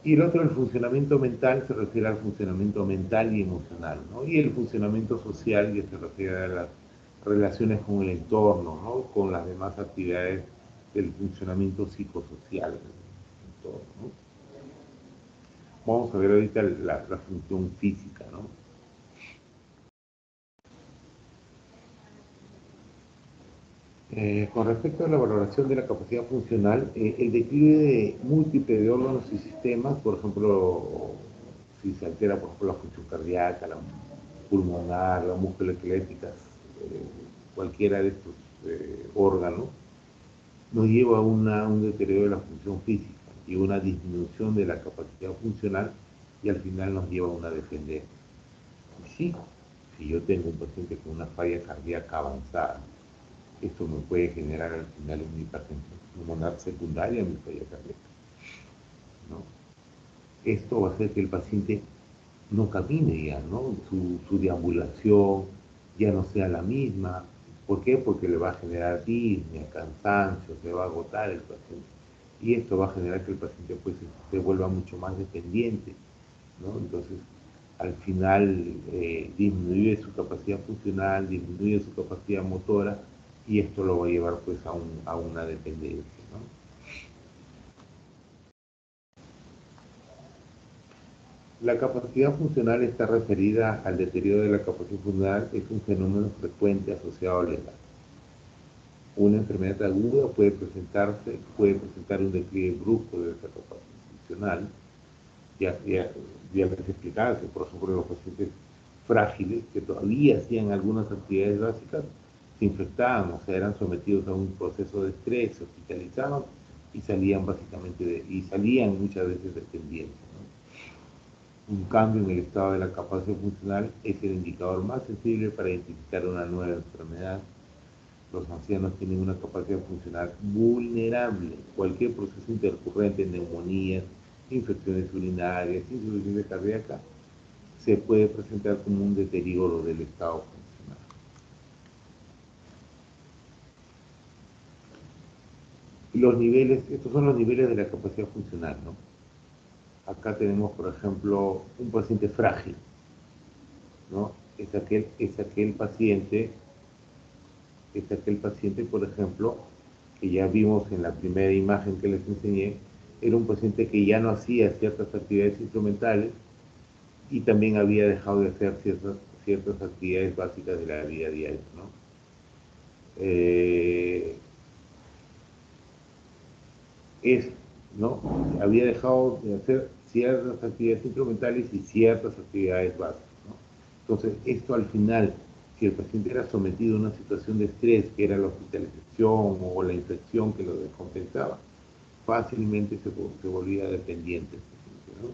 Y el otro, el funcionamiento mental, se refiere al funcionamiento mental y emocional, ¿no? Y el funcionamiento social, que se refiere a las relaciones con el entorno, ¿no? Con las demás actividades del funcionamiento psicosocial del entorno, ¿no? Vamos a ver ahorita la función física, ¿no? Con respecto a la valoración de la capacidad funcional, el declive múltiple de órganos y sistemas, por ejemplo, si se altera, por ejemplo, la función cardíaca, la pulmonar, la musculoesquelética, cualquiera de estos órganos, nos lleva a un deterioro de la función física y una disminución de la capacidad funcional, y al final nos lleva a una dependencia. Y sí, si yo tengo un paciente con una falla cardíaca avanzada, esto me puede generar al final una hipertensión pulmonar secundaria a mi falla cardíaca, ¿no? Esto va a hacer que el paciente no camine ya, ¿no? Su deambulación ya no sea la misma. ¿Por qué? Porque le va a generar disnea, cansancio, se va a agotar el paciente. Y esto va a generar que el paciente pues se vuelva mucho más dependiente, ¿no? Entonces, al final disminuye su capacidad funcional, disminuye su capacidad motora, y esto lo va a llevar pues a una dependencia, ¿no? La capacidad funcional está referida al deterioro de la capacidad funcional, es un fenómeno frecuente asociado a la edad. Una enfermedad aguda puede presentar un declive brusco de esa capacidad funcional, ya les explicaba que, por ejemplo, los pacientes frágiles que todavía hacían algunas actividades básicas se infectaban, o sea, eran sometidos a un proceso de estrés, se hospitalizaban y salían salían muchas veces dependientes, ¿no? Un cambio en el estado de la capacidad funcional es el indicador más sensible para identificar una nueva enfermedad. Los ancianos tienen una capacidad funcional vulnerable. Cualquier proceso intercurrente, neumonías, infecciones urinarias, insuficiencia cardíaca, se puede presentar como un deterioro del estado funcional. Estos son los niveles de la capacidad funcional, ¿no? Acá tenemos, por ejemplo, un paciente frágil, ¿no? Es aquel paciente, por ejemplo, que ya vimos en la primera imagen que les enseñé, era un paciente que ya no hacía ciertas actividades instrumentales y también había dejado de hacer ciertas actividades básicas de la vida diaria, ¿no? ¿No? Había dejado de hacer ciertas actividades instrumentales y ciertas actividades básicas, ¿no? Entonces, esto al final, si el paciente era sometido a una situación de estrés, que era la hospitalización o la infección que lo descompensaba, fácilmente se volvía dependiente, ¿no?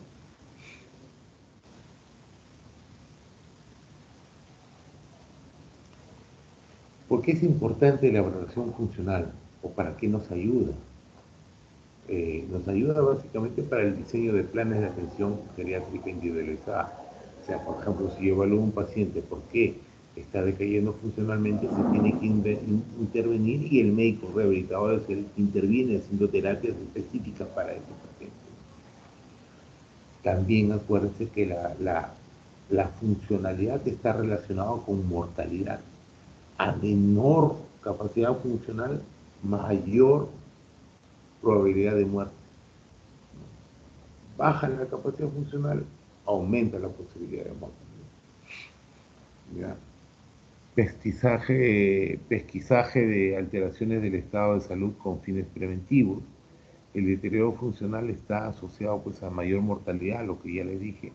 ¿Por qué es importante la evaluación funcional? ¿O para qué nos ayuda? Nos ayuda básicamente para el diseño de planes de atención geriátrica individualizada. O sea, por ejemplo, si yo evalúo a un paciente por qué está decayendo funcionalmente, se tiene que intervenir, y el médico rehabilitador es el que interviene haciendo terapias específicas para ese paciente. También acuérdense que la funcionalidad está relacionada con mortalidad. A menor capacidad funcional, mayor probabilidad de muerte. Baja la capacidad funcional, aumenta la posibilidad de muerte. ¿Ya? Pesquisaje de alteraciones del estado de salud con fines preventivos. El deterioro funcional está asociado pues a mayor mortalidad, lo que ya les dije,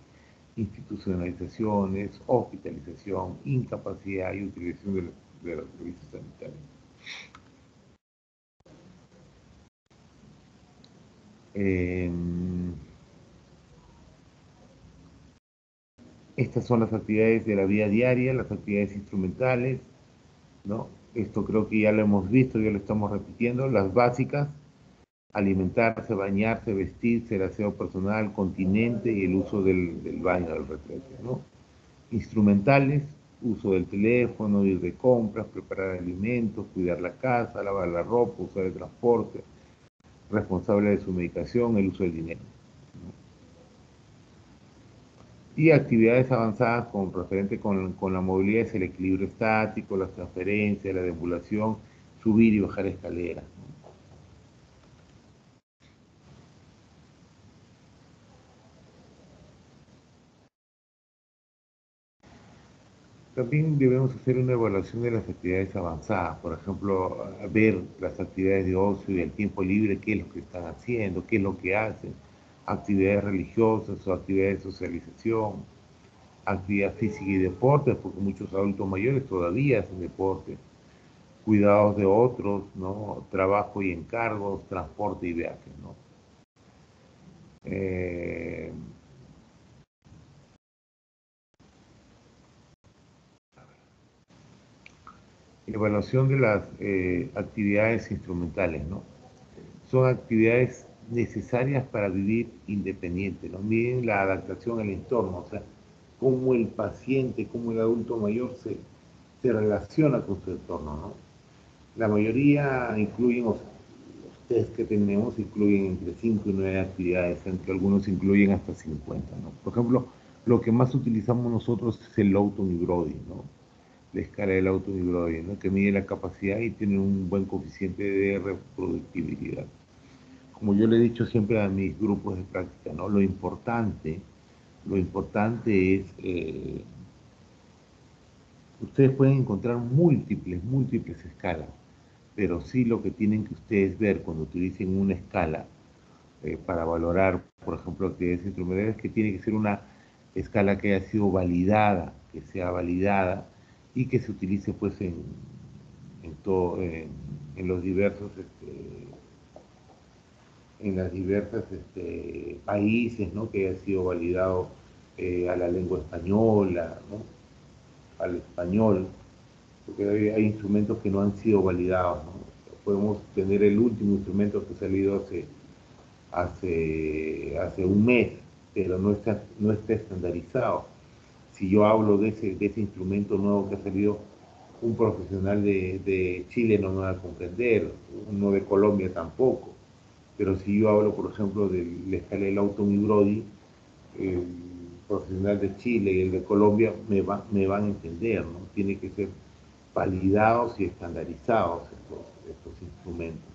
institucionalizaciones, hospitalización, incapacidad y utilización de los servicios sanitarios. Estas son las actividades de la vida diaria, las actividades instrumentales, ¿no? Esto creo que ya lo hemos visto, ya lo estamos repitiendo. Las básicas: alimentarse, bañarse, vestirse, el aseo personal, continente y el uso del baño, del retrete, ¿no? Instrumentales: uso del teléfono, ir de compras, preparar alimentos, cuidar la casa, lavar la ropa, usar el transporte, responsable de su medicación, el uso del dinero, ¿no? Y actividades avanzadas con referente con la movilidad es el equilibrio estático, las transferencias, la deambulación, subir y bajar escaleras, ¿no? También debemos hacer una evaluación de las actividades avanzadas, por ejemplo, ver las actividades de ocio y el tiempo libre, qué es lo que están haciendo, qué es lo que hacen, actividades religiosas o actividades de socialización, actividad física y deportes, porque muchos adultos mayores todavía hacen deporte, cuidados de otros, ¿no? Trabajo y encargos, transporte y viajes, ¿no? Eh, Evaluación de las actividades instrumentales, ¿no? Son actividades necesarias para vivir independiente, ¿no? Miden la adaptación al entorno, o sea, cómo el paciente, cómo el adulto mayor se relaciona con su entorno, ¿no? La mayoría incluyen, o sea, los test que tenemos incluyen entre 5 y 9 actividades, aunque algunos incluyen hasta 50, ¿no? Por ejemplo, lo que más utilizamos nosotros es el Lawton y Brody, ¿no? La escala del Lawton y Brody, ¿no? Que mide la capacidad y tiene un buen coeficiente de reproductibilidad. Como yo le he dicho siempre a mis grupos de práctica, ¿no? Lo importante es, ustedes pueden encontrar múltiples escalas, pero sí lo que tienen que ustedes ver cuando utilicen una escala para valorar, por ejemplo, actividades instrumentales, que tiene que ser una escala que haya sido validada, que sea validada y que se utilice pues en los diversos en las diversas países, ¿no? Que haya sido validado a la lengua española, ¿no? Al español, porque hay instrumentos que no han sido validados, ¿no? Podemos tener el último instrumento que ha salido hace un mes, pero no está estandarizado. Si yo hablo de ese instrumento nuevo que ha salido, un profesional de Chile no me va a comprender, uno de Colombia tampoco. Pero si yo hablo, por ejemplo, de la escala del Lawton y Brody, el profesional de Chile y el de Colombia me van a entender, ¿no? Tiene que ser validados y estandarizados estos instrumentos,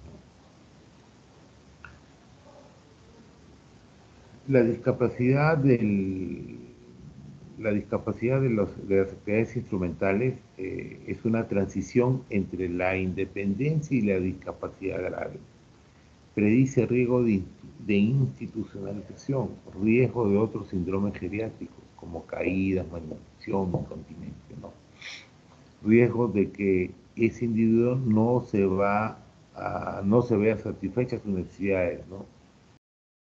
¿no? La discapacidad de las actividades instrumentales es una transición entre la independencia y la discapacidad grave. Predice riesgo de institucionalización, riesgo de otros síndromes geriátricos, como caídas, malnutrición, incontinencia, ¿no? Riesgo de que ese individuo no se vea satisfecha sus necesidades, ¿no?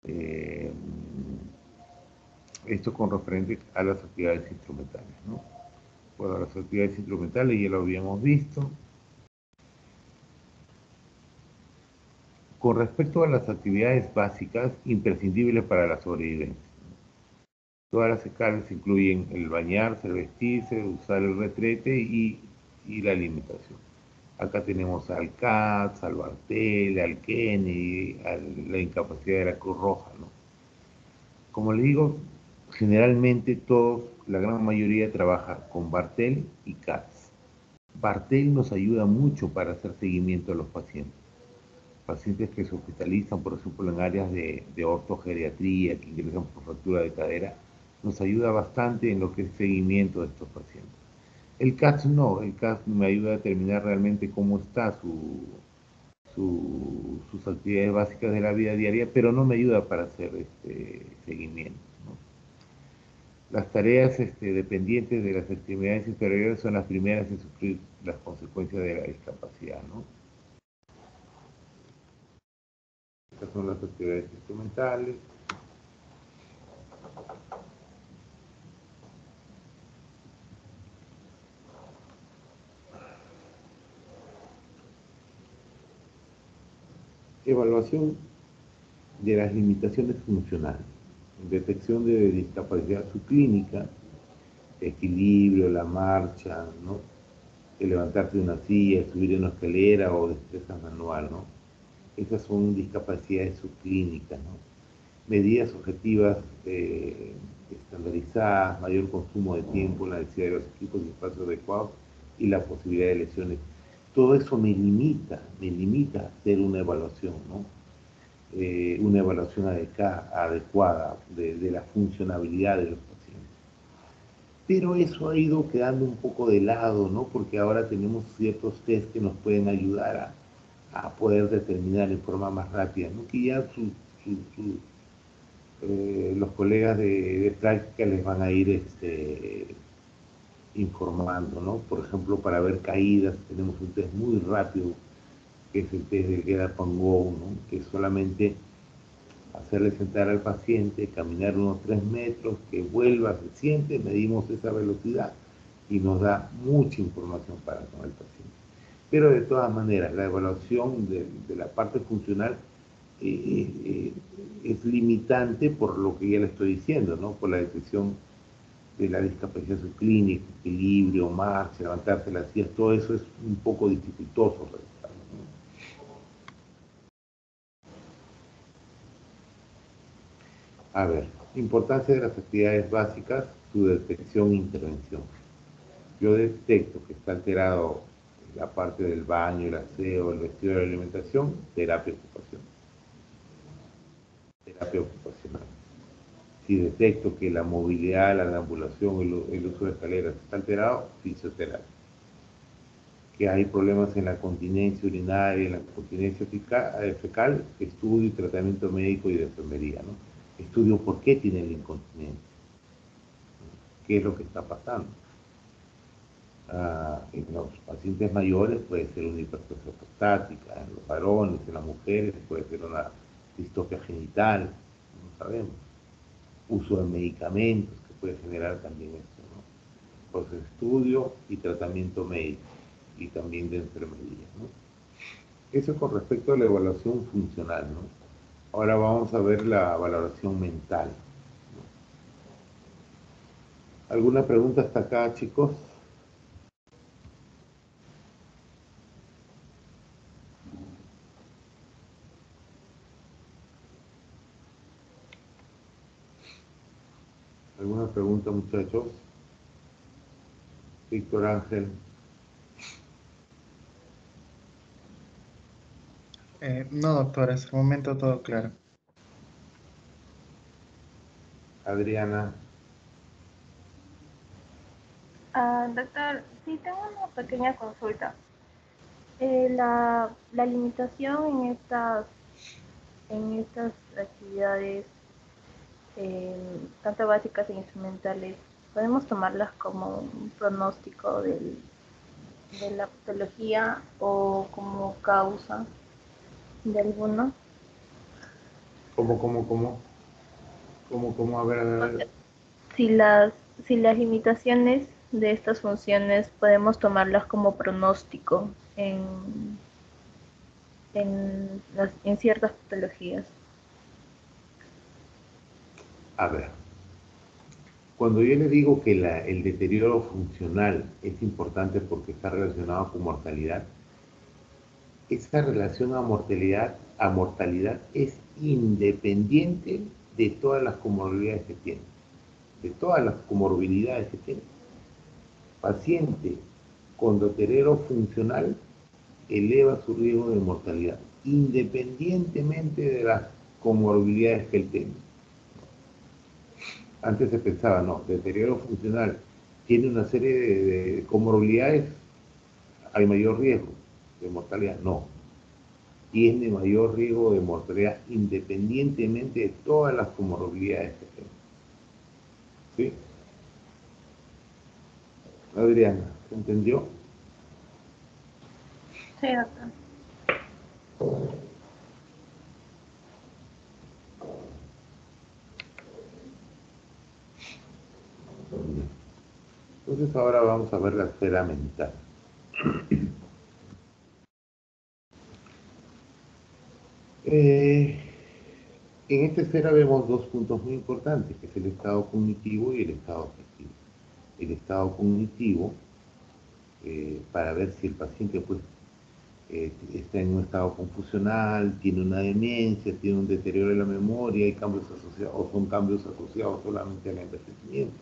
Eh, Esto con referente a las actividades instrumentales, ¿no? Bueno, las actividades instrumentales ya lo habíamos visto. Con respecto a las actividades básicas imprescindibles para la sobrevivencia, todas las escalas incluyen el bañarse, el vestirse, usar el retrete y la alimentación. Acá tenemos al CATS, al Bartel, al Kennedy, a la incapacidad de la Cruz Roja, ¿no? Como le digo, generalmente todos, la gran mayoría trabaja con Bartel y CATS. Bartel nos ayuda mucho para hacer seguimiento a los pacientes. Pacientes que se hospitalizan, por ejemplo, en áreas de ortogeriatría, que ingresan por fractura de cadera, nos ayuda bastante en lo que es seguimiento de estos pacientes. El CATS no, el CATS me ayuda a determinar realmente cómo está sus actividades básicas de la vida diaria, pero no me ayuda para hacer seguimiento, ¿no? Las tareas dependientes de las extremidades inferiores son las primeras en sufrir las consecuencias de la discapacidad, ¿no? Estas son las actividades instrumentales. Evaluación de las limitaciones funcionales, detección de discapacidad subclínica, equilibrio, la marcha, ¿no? El levantarte de una silla, subir en una escalera o destreza manual, ¿no? Esas son discapacidades subclínicas, ¿no? Medidas objetivas estandarizadas, mayor consumo de tiempo, la necesidad de los equipos y espacios adecuados y la posibilidad de lesiones. Todo eso me limita a hacer una evaluación, ¿no? Una evaluación adecuada de la funcionabilidad de los pacientes. Pero eso ha ido quedando un poco de lado, ¿no? Porque ahora tenemos ciertos test que nos pueden ayudar a poder determinar en forma más rápida, ¿no? Que ya los colegas de práctica les van a ir informando, ¿no? Por ejemplo, para ver caídas tenemos un test muy rápido, que es el test del Get Up and Go, ¿no? Que es solamente hacerle sentar al paciente, caminar unos 3 metros, que vuelva, se siente, medimos esa velocidad y nos da mucha información para con el paciente. Pero de todas maneras, la evaluación de la parte funcional es limitante por lo que ya le estoy diciendo, ¿no? Por la detección de la discapacidad subclínica, equilibrio, marcha, levantarse las sillas, todo eso es un poco dificultoso realizarlo, ¿no? A ver, importancia de las actividades básicas, su detección e intervención. Yo detecto que está alterado la parte del baño, el aseo, el vestido de la alimentación, terapia ocupacional. Terapia ocupacional. Si detecto que la movilidad, la deambulación, el uso de escaleras está alterado, fisioterapia. Que hay problemas en la continencia urinaria, en la continencia fecal, estudio y tratamiento médico y de enfermería, ¿no? Estudio por qué tiene la incontinencia, qué es lo que está pasando. En los pacientes mayores puede ser una hipertrofia prostática, en los varones, en las mujeres puede ser una distrofia genital, no sabemos. Uso de medicamentos que puede generar también esto, ¿no? Pues estudio y tratamiento médico y también de enfermería, ¿no? Eso con respecto a la evaluación funcional, ¿no? Ahora vamos a ver la valoración mental, ¿no? ¿Alguna pregunta hasta acá, chicos? ¿Alguna pregunta, muchachos? Víctor Ángel. No, doctor, hasta el momento todo claro. Adriana. Doctor, sí tengo una pequeña consulta. La limitación en estas actividades, tanto básicas e instrumentales, ¿podemos tomarlas como un pronóstico de la patología o como causa de alguno? ¿Cómo? A ver, O sea, si las limitaciones de estas funciones podemos tomarlas como pronóstico en ciertas patologías. A ver. Cuando yo le digo que el deterioro funcional es importante porque está relacionado con mortalidad, esa relación a mortalidad es independiente de todas las comorbilidades que tiene, de todas las comorbilidades que tiene. Paciente con deterioro funcional eleva su riesgo de mortalidad, independientemente de las comorbilidades que él tenga. Antes se pensaba, no, deterioro funcional tiene una serie de comorbilidades, hay mayor riesgo de mortalidad. No, tiene mayor riesgo de mortalidad independientemente de todas las comorbilidades que tenga. ¿Sí? Adriana, ¿se entendió? Sí, doctor. Entonces ahora vamos a ver la esfera mental. Eh, en esta esfera vemos dos puntos muy importantes, que es el estado cognitivo y el estado afectivo. El estado cognitivo, para ver si el paciente pues, está en un estado confusional, tiene una demencia, tiene un deterioro de la memoria, hay cambios asociados, o son cambios asociados solamente al envejecimiento.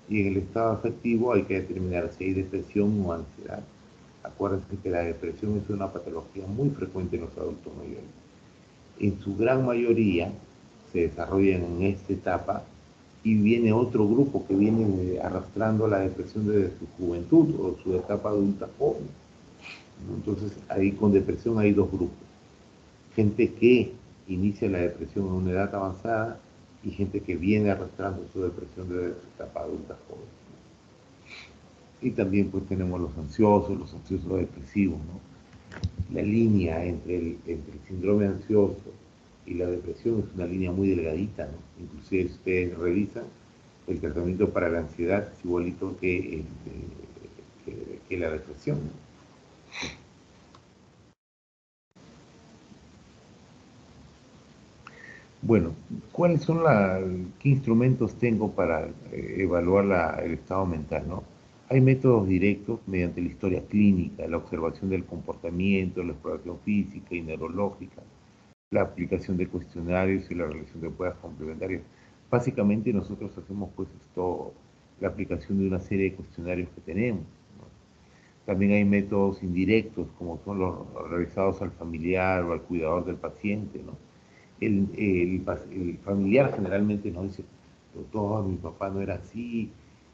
Y en el estado afectivo hay que determinar si hay depresión o ansiedad. Acuérdense que la depresión es una patología muy frecuente en los adultos mayores. En su gran mayoría se desarrollan en esta etapa y viene otro grupo que viene arrastrando la depresión desde su juventud o su etapa adulta joven. Entonces, ahí con depresión hay dos grupos. Gente que inicia la depresión en una edad avanzada y gente que viene arrastrando su depresión desde su etapa adulta joven. Y también pues tenemos los ansiosos depresivos, ¿no? La línea entre el síndrome ansioso y la depresión es una línea muy delgadita, ¿no? Inclusive si ustedes revisan, el tratamiento para la ansiedad es igualito que la depresión, ¿no? Bueno, ¿cuáles son qué instrumentos tengo para evaluar el estado mental, ¿no? Hay métodos directos mediante la historia clínica, la observación del comportamiento, la exploración física y neurológica, la aplicación de cuestionarios y la realización de pruebas complementarias. Básicamente nosotros hacemos pues esto, la aplicación de una serie de cuestionarios que tenemos, ¿no? También hay métodos indirectos como son los realizados al familiar o al cuidador del paciente, ¿no? El familiar generalmente nos dice, doctor, mi papá no era así,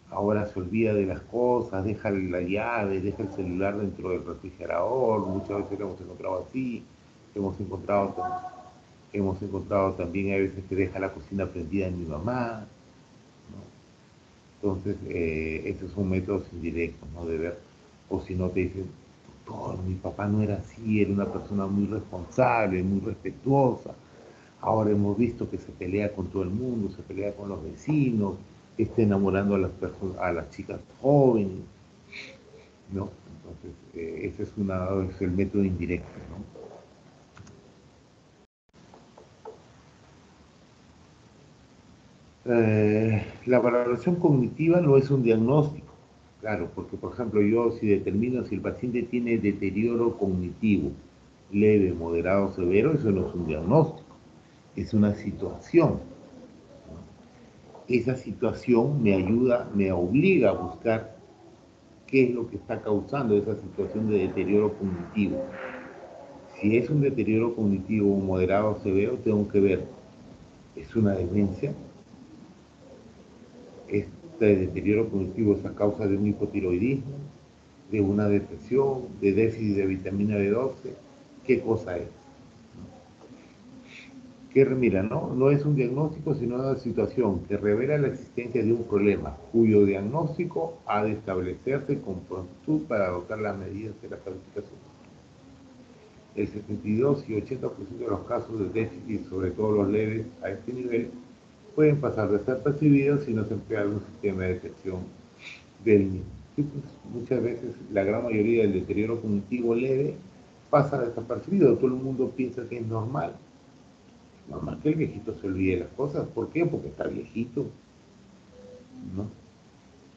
ahora se olvida de las cosas, deja la llave, deja el celular dentro del refrigerador, muchas veces lo hemos encontrado así, hemos encontrado, hemos encontrado también a veces que deja la cocina prendida en mi mamá, ¿no? Entonces, esos son métodos indirectos, ¿no? De ver, o si no te dicen, doctor, mi papá no era así, era una persona muy responsable, muy respetuosa. Ahora hemos visto que se pelea con todo el mundo, se pelea con los vecinos, está enamorando a a las chicas jóvenes, ¿no? Entonces, ese es el método indirecto, ¿no? La valoración cognitiva no es un diagnóstico, claro, porque por ejemplo yo si determino si el paciente tiene deterioro cognitivo leve, moderado, severo, eso no es un diagnóstico, es una situación. Esa situación me ayuda, me obliga a buscar qué es lo que está causando esa situación de deterioro cognitivo. Si es un deterioro cognitivo moderado o severo, tengo que ver, ¿es una demencia? Este deterioro cognitivo es a causa de un hipotiroidismo, de una depresión, de déficit de vitamina B12, ¿qué cosa es? Que mira, no es un diagnóstico, sino una situación que revela la existencia de un problema, cuyo diagnóstico ha de establecerse con prontitud para adoptar las medidas terapéuticas. El 72 y 80% de los casos de déficit, sobre todo los leves a este nivel, pueden pasar de ser percibidos si no se emplea algún sistema de detección del mismo. Y pues, muchas veces la gran mayoría del deterioro cognitivo leve pasa desapercibido, todo el mundo piensa que es normal. Normal que el viejito se olvide las cosas. ¿Por qué? Porque está viejito, ¿no?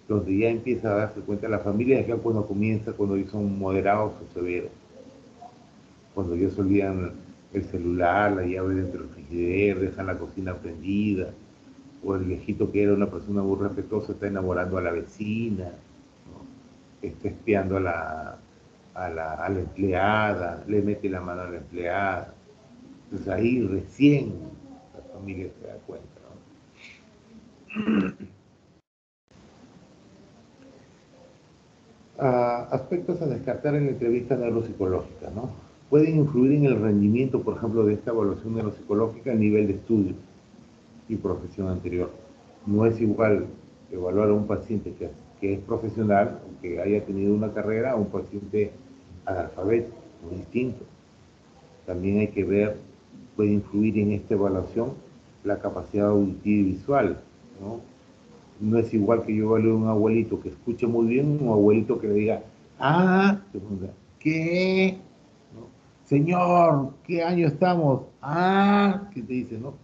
Donde ya empieza a darse cuenta la familia es ya cuando comienza, cuando son moderados o severos. Cuando ya se olvidan el celular, la llave dentro del frigider, dejan la cocina prendida, o el viejito que era una persona muy respetuosa está enamorando a la vecina, ¿no? Está espiando a la empleada, le mete la mano a la empleada. Entonces ahí recién la familia se da cuenta, ¿no? Aspectos a descartar en la entrevista neuropsicológica, ¿no? Pueden influir en el rendimiento, por ejemplo, de esta evaluación neuropsicológica a nivel de estudio y profesión anterior. No es igual evaluar a un paciente que es profesional o que haya tenido una carrera a un paciente analfabeto, muy distinto. También hay que ver, puede influir en esta evaluación la capacidad auditiva y visual, ¿no? No es igual que yo evalúe a un abuelito que escuche muy bien, un abuelito que le diga, ah, ¿qué? ¿No? señor, ¿qué año estamos? Ah, ¿qué te dice, no?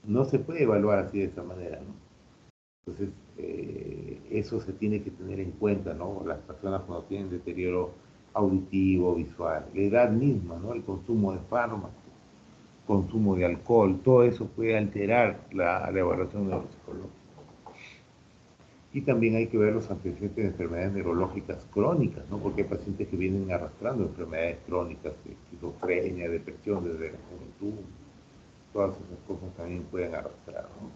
No se puede evaluar así de esa manera, ¿no? Entonces, eso se tiene que tener en cuenta, ¿no? Las personas cuando tienen deterioro auditivo, visual, la edad misma, ¿no? El consumo de fármacos, consumo de alcohol, todo eso puede alterar la evaluación neuropsicológica. Y también hay que ver los antecedentes de enfermedades neurológicas crónicas, ¿no? Porque hay pacientes que vienen arrastrando enfermedades crónicas, esquizofrenia, depresión desde la juventud, todas esas cosas también pueden arrastrar, ¿no?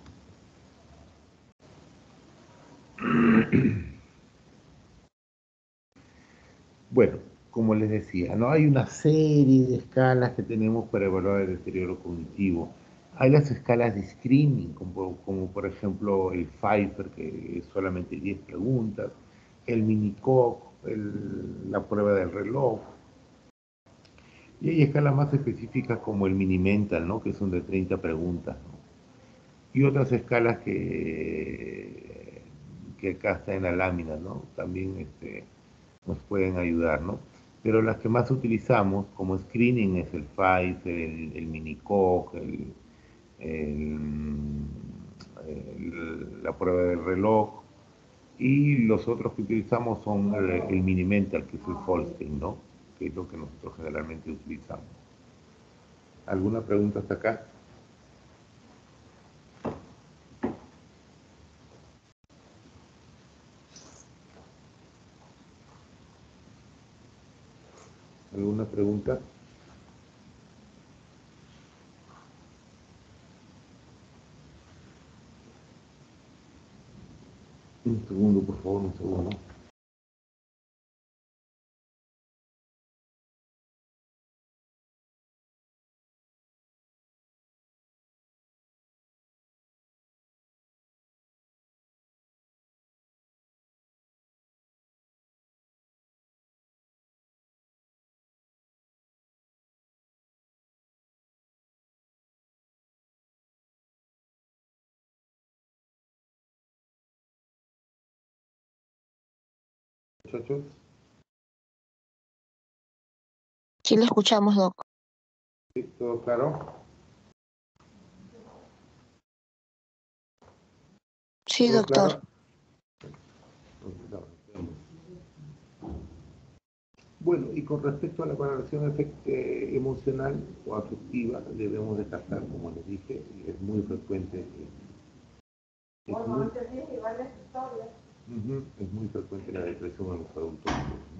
Bueno, como les decía, no hay una serie de escalas que tenemos para evaluar el deterioro cognitivo. Hay las escalas de screening, como por ejemplo el Pfeiffer, que es solamente 10 preguntas, el Minicock, la prueba del reloj. Y hay escalas más específicas como el Minimental, ¿no? Que son de 30 preguntas, ¿no? Y otras escalas que acá está en la lámina, ¿no? También nos pueden ayudar, ¿no? Pero las que más utilizamos como screening es el Pfizer, el Minicock, la prueba del reloj, y los otros que utilizamos son el Minimental, que es el Holstein, ¿no? Que es lo que nosotros generalmente utilizamos. ¿Alguna pregunta hasta acá? ¿Alguna pregunta? Un segundo, por favor, un segundo. Muchachos, Sí, le escuchamos, Doc. ¿sí? ¿Todo claro? Sí, ¿Todo doctor. claro? Bueno, y con respecto a la valoración emocional o afectiva, debemos descartar, como les dije, y es muy frecuente. Es muy frecuente la depresión en los adultos, ¿no?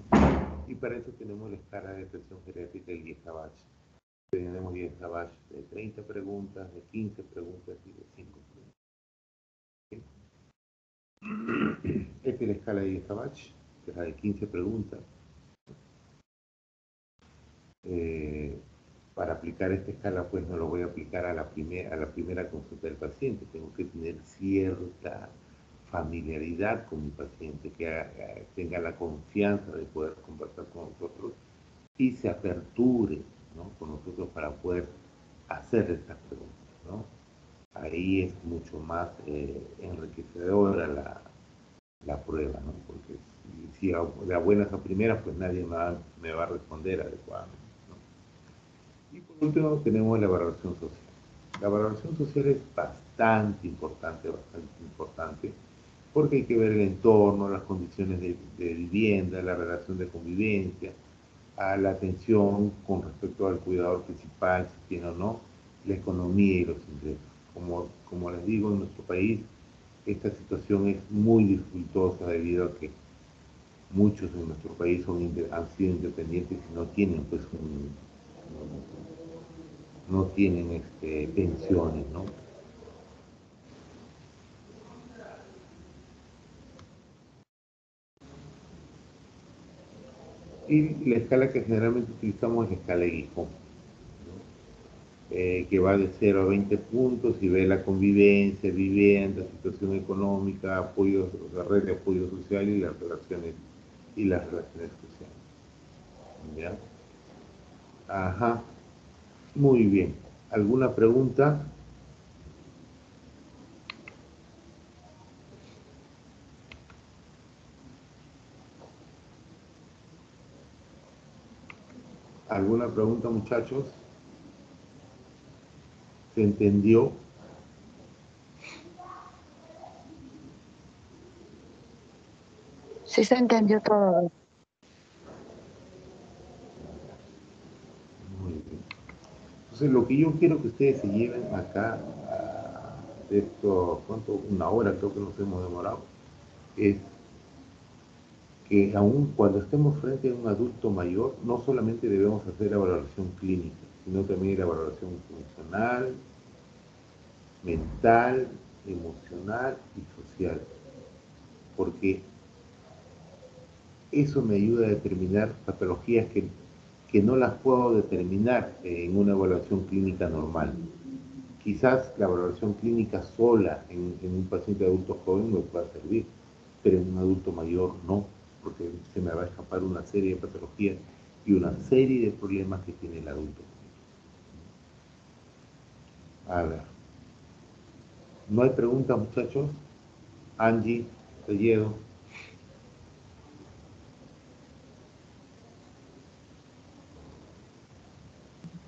Y para eso tenemos la escala de depresión geriátrica del Guillain-Barré. Tenemos Guillain-Barré de 30 preguntas, de 15 preguntas y de 5 preguntas. Esta es la escala de Guillain-Barré, que es la de 15 preguntas. Para aplicar esta escala, pues no lo voy a aplicar a la primera consulta del paciente. Tengo que tener cierta familiaridad con mi paciente, que tenga la confianza de poder conversar con nosotros y se aperture, ¿no?, con nosotros para poder hacer estas preguntas, ¿no? Ahí es mucho más enriquecedora la prueba, ¿no? Porque si de a buenas a primeras, pues nadie me va a responder adecuadamente, ¿no? Y por último tenemos la valoración social. La valoración social es bastante importante, porque hay que ver el entorno, las condiciones de vivienda, la relación de convivencia, a la atención con respecto al cuidador principal, si tiene o no, la economía y los ingresos. Como les digo, en nuestro país esta situación es muy dificultosa debido a que muchos en nuestro país han sido independientes y no tienen pues no tienen pensiones, ¿no? Y la escala que generalmente utilizamos es la escala de Gijón, que va de 0 a 20 puntos y ve la convivencia, vivienda, situación económica, apoyo, la red de apoyo social y las relaciones sociales. ¿Ya? Ajá, muy bien. ¿Alguna pregunta? ¿Alguna pregunta, muchachos? ¿Se entendió? Sí se entendió todo. Muy bien. Entonces, lo que yo quiero que ustedes se lleven acá, de esto, ¿cuánto? Una hora creo que nos hemos demorado, es que aún cuando estemos frente a un adulto mayor, no solamente debemos hacer la valoración clínica, sino también la valoración funcional, mental, emocional y social, porque eso me ayuda a determinar patologías que no las puedo determinar en una evaluación clínica normal. Quizás la valoración clínica sola en un paciente adulto joven me pueda servir, pero en un adulto mayor no, porque se me va a escapar una serie de patologías y una serie de problemas que tiene el adulto. A ver, ¿no hay preguntas, muchachos? Angie, Telledo.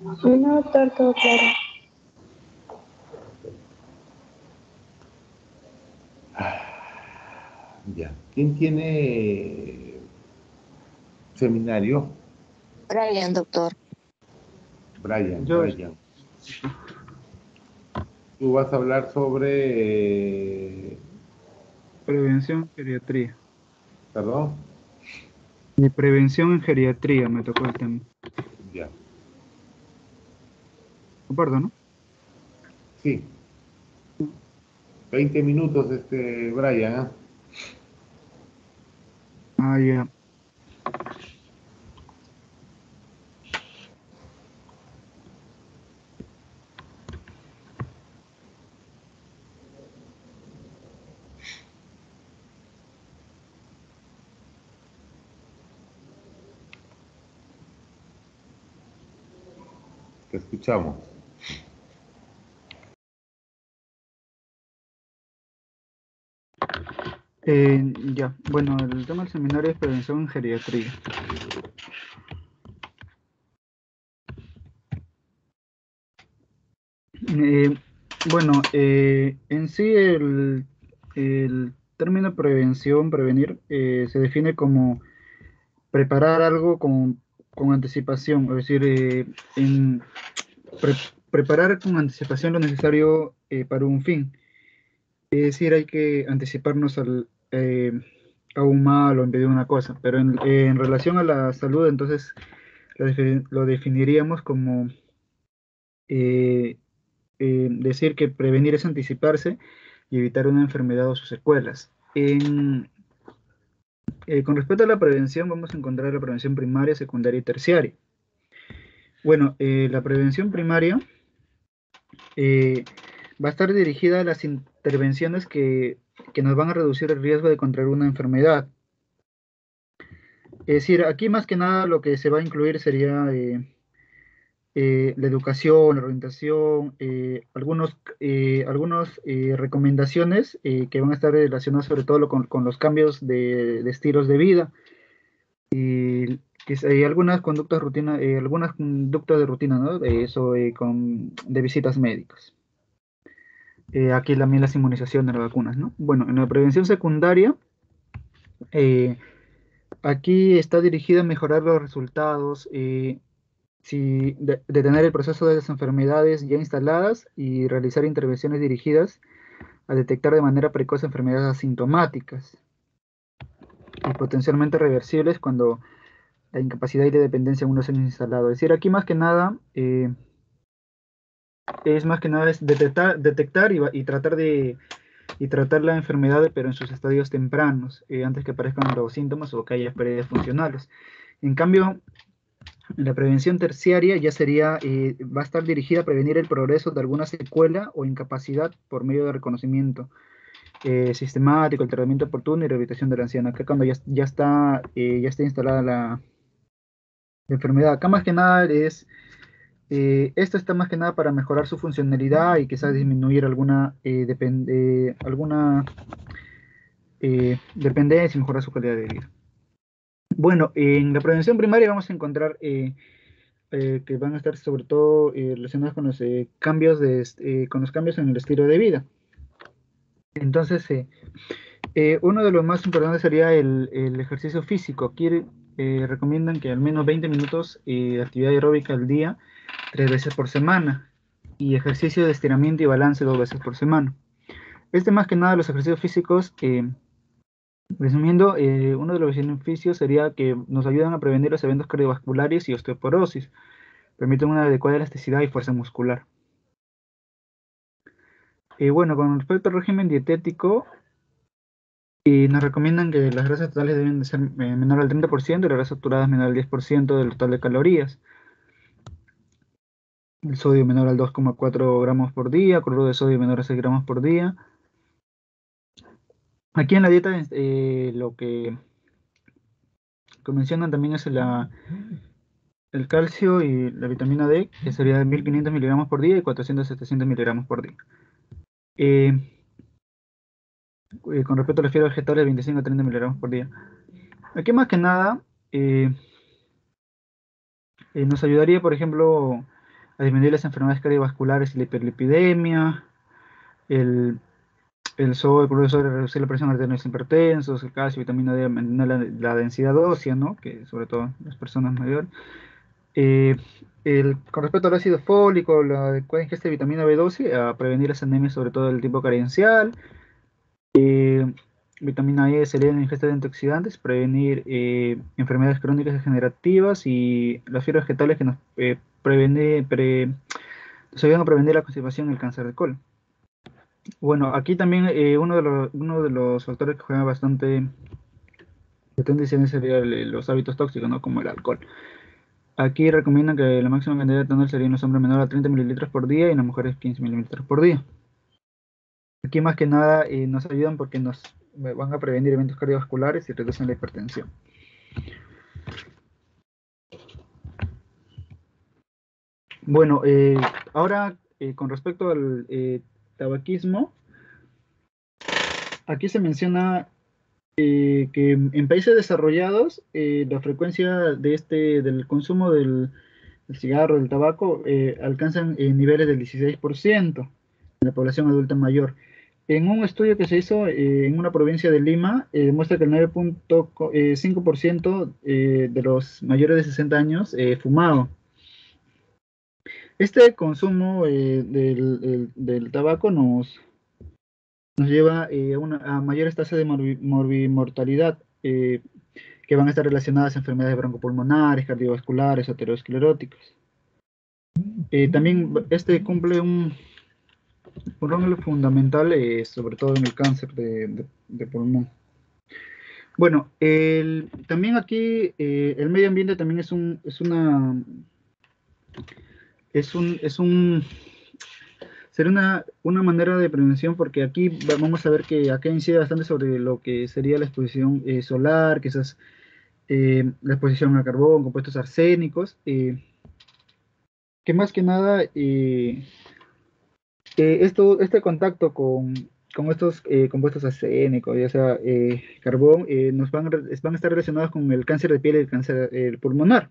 No, doctor, todo claro. Ya. ¿Quién tiene seminario? Brian, doctor. Brian, Yo, Brian. Tú vas a hablar sobre, prevención en geriatría. perdón, Y prevención en geriatría me tocó el tema. ya. Comparto, ¿no? Sí. 20 minutos, Brian, ¿ah? Ah, ya. Te escuchamos. Ya, bueno, el tema del seminario es prevención en geriatría. Eh, bueno, en sí el término prevención, prevenir, se define como preparar algo con anticipación, es decir, pre- preparar con anticipación lo necesario para un fin. Es decir, hay que anticiparnos a un mal o impedir una cosa, pero en relación a la salud, entonces lo definiríamos como eh, decir que prevenir es anticiparse y evitar una enfermedad o sus secuelas. Con respecto a la prevención, vamos a encontrar la prevención primaria, secundaria y terciaria. Bueno, la prevención primaria eh, va a estar dirigida a las intervenciones que nos van a reducir el riesgo de contraer una enfermedad. Es decir, aquí más que nada lo que se va a incluir sería la educación, la orientación, algunas recomendaciones que van a estar relacionadas sobre todo con los cambios de estilos de vida y hay algunas conductas de rutina, ¿no? De eso, de visitas médicas. Aquí también las inmunizaciones, las vacunas, ¿no? Bueno, en la prevención secundaria, eh, aquí está dirigida a mejorar los resultados, detener el proceso de las enfermedades ya instaladas y realizar intervenciones dirigidas a detectar de manera precoz enfermedades asintomáticas y potencialmente reversibles cuando la incapacidad y la dependencia aún no se han instalado. Es decir, aquí más que nada es detectar y tratar la enfermedad, pero en sus estadios tempranos, antes que aparezcan los síntomas o que haya pérdidas funcionales. En cambio, la prevención terciaria ya va a estar dirigida a prevenir el progreso de alguna secuela o incapacidad por medio de reconocimiento sistemático, el tratamiento oportuno y rehabilitación del anciano. Acá cuando ya está instalada la enfermedad. Acá más que nada esto está más que nada para mejorar su funcionalidad y quizás disminuir alguna dependencia y mejorar su calidad de vida. Bueno, en la prevención primaria vamos a encontrar que van a estar sobre todo relacionadas con los cambios con los cambios en el estilo de vida. Entonces, uno de los más importantes sería el ejercicio físico. Aquí recomiendan que al menos 20 minutos de actividad aeróbica al día, 3 veces por semana, y ejercicio de estiramiento y balance 2 veces por semana. Más que nada los ejercicios físicos, resumiendo, uno de los beneficios sería que nos ayudan a prevenir los eventos cardiovasculares y osteoporosis, permiten una adecuada elasticidad y fuerza muscular. Bueno, con respecto al régimen dietético, nos recomiendan que las grasas totales deben de ser menor al 30% y las grasas saturadas menor al 10% del total de calorías. El sodio menor al 2,4 gramos por día, cloruro de sodio menor a 6 gramos por día. Aquí en la dieta lo que mencionan también es el calcio y la vitamina D, que sería de 1500 miligramos por día y 400-700 miligramos por día. Con respecto a las fibras vegetales, 25-30 miligramos por día. Aquí más que nada nos ayudaría, por ejemplo, a disminuir las enfermedades cardiovasculares y la hiperlipidemia, el sodio, el cloruro de sodio, reducir la presión arterial en los hipertensos, el calcio, vitamina D, mantener la densidad ósea, ¿no? Que sobre todo las personas mayores. Con respecto al ácido fólico, la adecuada ingesta de vitamina B12, a prevenir las anemias, sobre todo del tipo carencial. Vitamina E, seleno, ingesta de antioxidantes, prevenir enfermedades crónicas degenerativas y las fibras vegetales que nos nos ayudan a prevenir la constipación y el cáncer de colon. Bueno, aquí también uno de los factores que juega bastante serían los hábitos tóxicos, ¿no? Como el alcohol. Aquí recomiendan que la máxima cantidad de etanol sería en los hombres menor a 30 mililitros por día y en las mujeres 15 mililitros por día. Aquí más que nada nos ayudan porque nos van a prevenir eventos cardiovasculares y reducen la hipertensión. Bueno, ahora con respecto al tabaquismo, aquí se menciona que en países desarrollados la frecuencia del consumo del cigarro, del tabaco, alcanzan niveles del 16% en la población adulta mayor. En un estudio que se hizo en una provincia de Lima, demuestra que el 9,5% de los mayores de 60 años fumaba. Este consumo del tabaco nos lleva a mayores tasas de morbimortalidad que van a estar relacionadas a enfermedades broncopulmonares, cardiovasculares, ateroscleróticas. También cumple un rol fundamental, sobre todo en el cáncer de pulmón. Bueno, también aquí el medio ambiente también sería una manera de prevención, porque aquí vamos a ver que acá incide bastante sobre lo que sería la exposición solar, quizás la exposición a carbón, compuestos arsénicos, que más que nada este contacto con estos compuestos arsénicos, ya sea carbón, van a estar relacionados con el cáncer de piel y el cáncer pulmonar.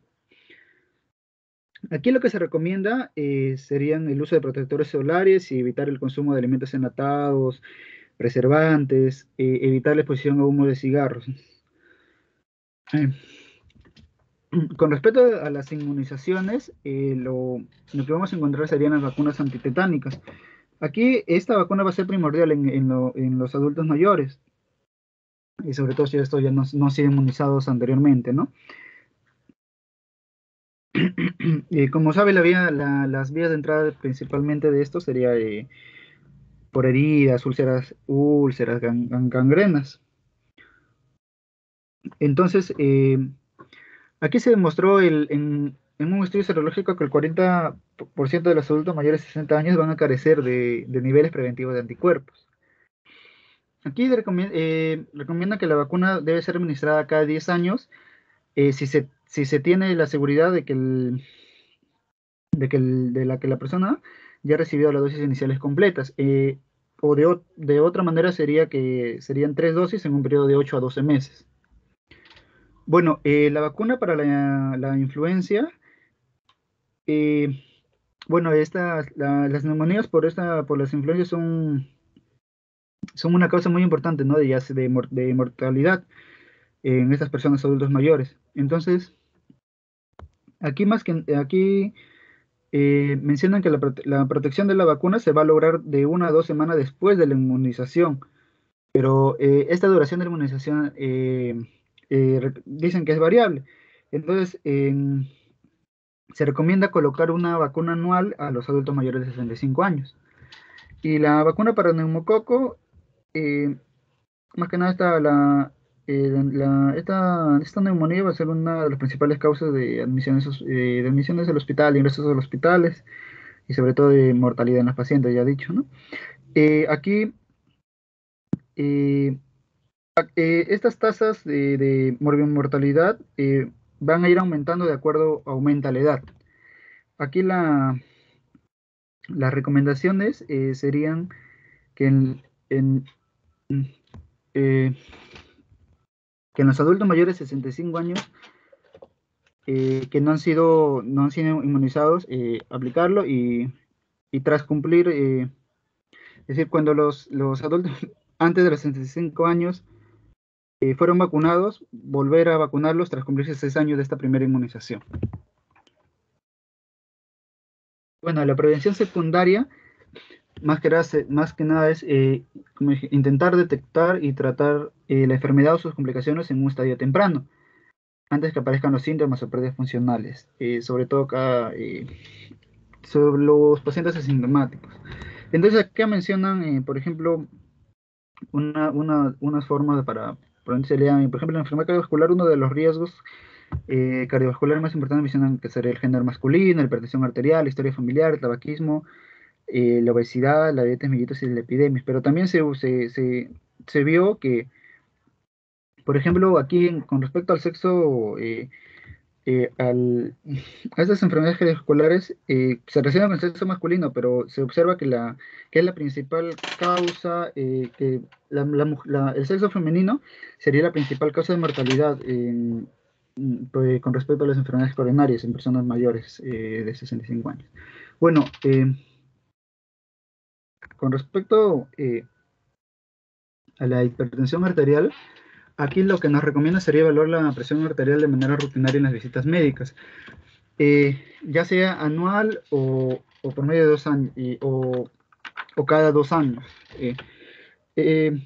Aquí lo que se recomienda serían el uso de protectores solares y evitar el consumo de alimentos enlatados, preservantes, evitar la exposición a humo de cigarros. Con respecto a las inmunizaciones, lo que vamos a encontrar serían las vacunas antitetánicas. Aquí esta vacuna va a ser primordial en los adultos mayores, y sobre todo si estos ya no han sido inmunizados anteriormente, ¿no? Como sabe, las vías de entrada principalmente de esto sería por heridas, úlceras, gangrenas. Entonces, aquí se demostró en un estudio serológico que el 40% de los adultos mayores de 60 años van a carecer de niveles preventivos de anticuerpos. Aquí recomienda que la vacuna debe ser administrada cada 10 años si se tiene la seguridad de que la persona ya ha recibido las dosis iniciales completas. O de otra manera serían 3 dosis en un periodo de 8 a 12 meses. Bueno, la vacuna para la influencia bueno, las neumonías por las influencias son una causa muy importante, ¿no? De mortalidad en estas personas adultos mayores. Entonces, aquí mencionan que la protección de la vacuna se va a lograr de 1 a 2 semanas después de la inmunización, pero esta duración de la inmunización dicen que es variable. Entonces, se recomienda colocar una vacuna anual a los adultos mayores de 65 años. Y la vacuna para neumococo, eh, más que nada esta neumonía va a ser una de las principales causas de admisiones al hospital, ingresos a los hospitales y sobre todo de mortalidad en los pacientes, ya he dicho, ¿no? Aquí, eh, estas tasas de mortalidad van a ir aumentando de acuerdo aumenta la edad. Aquí las recomendaciones serían que eh, que en los adultos mayores de 65 años que no han sido inmunizados, aplicarlo y tras cumplir, es decir, cuando los adultos antes de los 65 años fueron vacunados, volver a vacunarlos tras cumplirse 6 años de esta primera inmunización. Bueno, la prevención secundaria, más que nada es intentar detectar y tratar la enfermedad o sus complicaciones en un estadio temprano, antes que aparezcan los síntomas o pérdidas funcionales, sobre todo sobre los pacientes asintomáticos. Entonces acá mencionan, por ejemplo, unas formas por ejemplo, la enfermedad cardiovascular, uno de los riesgos cardiovasculares más importantes mencionan que sería el género masculino, la hipertensión arterial, la historia familiar, el tabaquismo, la obesidad, la diabetes mellitus y la epidemia. Pero también se vio que, por ejemplo, aquí con respecto al sexo, a estas enfermedades cardiovasculares se relacionan con el sexo masculino, pero se observa que es la principal causa, que el sexo femenino sería la principal causa de mortalidad pues, con respecto a las enfermedades coronarias en personas mayores de 65 años. Bueno, con respecto a la hipertensión arterial, aquí lo que nos recomienda sería evaluar la presión arterial de manera rutinaria en las visitas médicas. Ya sea anual o por medio de 2 años o cada 2 años. Eh, eh,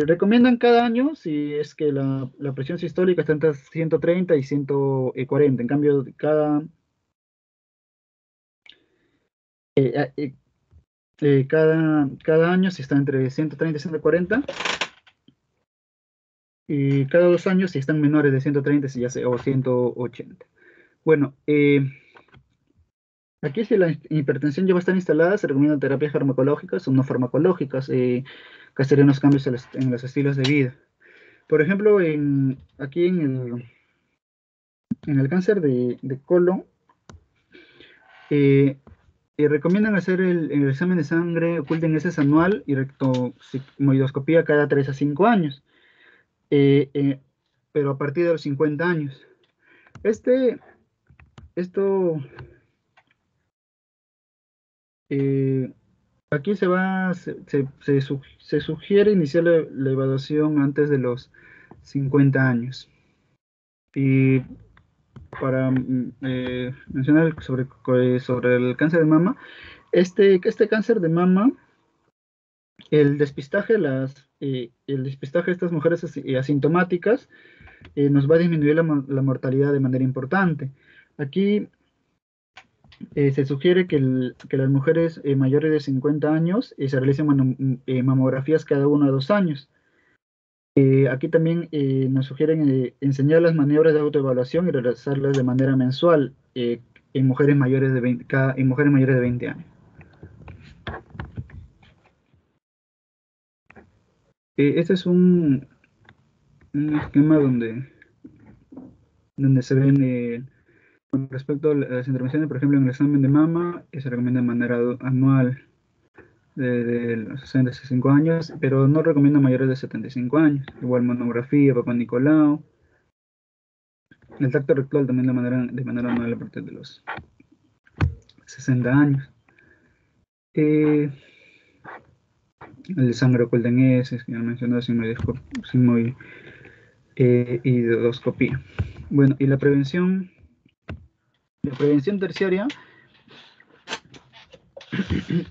Recomiendan cada año si es que la presión sistólica está entre 130 y 140. En cambio, cada año si está entre 130 y 140. Y cada 2 años si están menores de 130 o 180. Bueno, aquí si la hipertensión ya va a estar instalada, se recomiendan terapias farmacológicas o no farmacológicas, que serían los cambios en los estilos de vida. Por ejemplo, aquí en el cáncer de colon, recomiendan hacer el examen de sangre oculta heces anual y rectosigmoidoscopía cada 3 a 5 años, pero a partir de los 50 años. Esto aquí se sugiere iniciar la evaluación antes de los 50 años. Y para mencionar sobre el cáncer de mama, este cáncer de mama, el despistaje de estas mujeres asintomáticas nos va a disminuir la mortalidad de manera importante. Aquí se sugiere que las mujeres mayores de 50 años se realicen mamografías cada 1 a 2 años. Aquí también nos sugieren enseñar las maniobras de autoevaluación y realizarlas de manera mensual en mujeres mayores de 20 años. Este es un esquema donde se ven con respecto a las intervenciones, por ejemplo, en el examen de mama, se recomienda de manera anual de los 65 años, pero no recomiendo mayores de 75 años. Igual mamografía, Papá Nicolau. El tacto rectal también de manera anual a partir de los 60 años. El de sangre oculta en heces, que ya mencioné, sigmoidoscopía. Bueno, y la prevención terciaria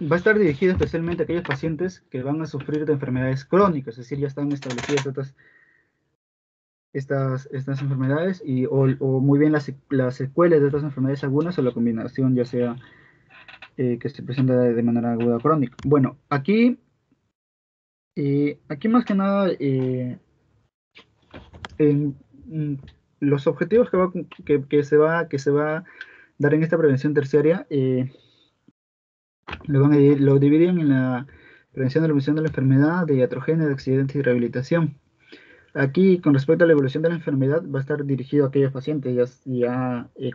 va a estar dirigida especialmente a aquellos pacientes que van a sufrir de enfermedades crónicas, es decir, ya están establecidas estas enfermedades o muy bien las secuelas de estas enfermedades agudas o la combinación ya sea que se presenta de manera aguda o crónica. Bueno, aquí más que nada en, los objetivos que se va a dar en esta prevención terciaria lo dividen en la prevención de la evolución de la enfermedad, de iatrogenia, de accidentes y rehabilitación. Aquí, con respecto a la evolución de la enfermedad, va a estar dirigido a aquellos pacientes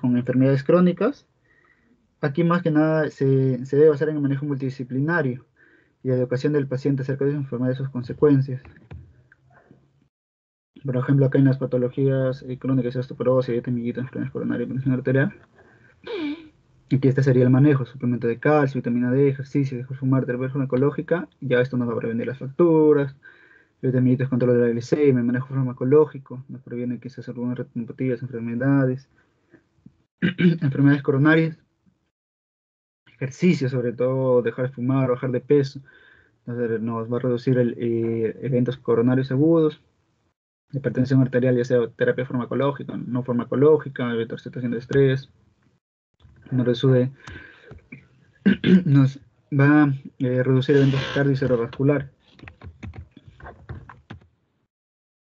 con enfermedades crónicas. Aquí, más que nada, se debe basar en el manejo multidisciplinario y la educación del paciente acerca de su enfermedad y sus consecuencias. Por ejemplo, acá en las patologías crónicas, osteoporosis, diabetes mellitus, enfermedades coronarias, presión arterial. Aquí este sería el manejo, suplemento de calcio, vitamina D, ejercicio, dejar fumar, terapia farmacológica. Ya esto nos va a prevenir las fracturas. Vitaminas, control de la glicemia, manejo farmacológico, nos previene quizás algunas retinopatías, enfermedades, enfermedades coronarias, ejercicio, sobre todo dejar de fumar, bajar de peso, nos va a reducir eventos coronarios agudos, hipertensión arterial, ya sea terapia farmacológica, no farmacológica, situación de estrés, nos reduce, nos va a reducir eventos cardio y cerebrovascular.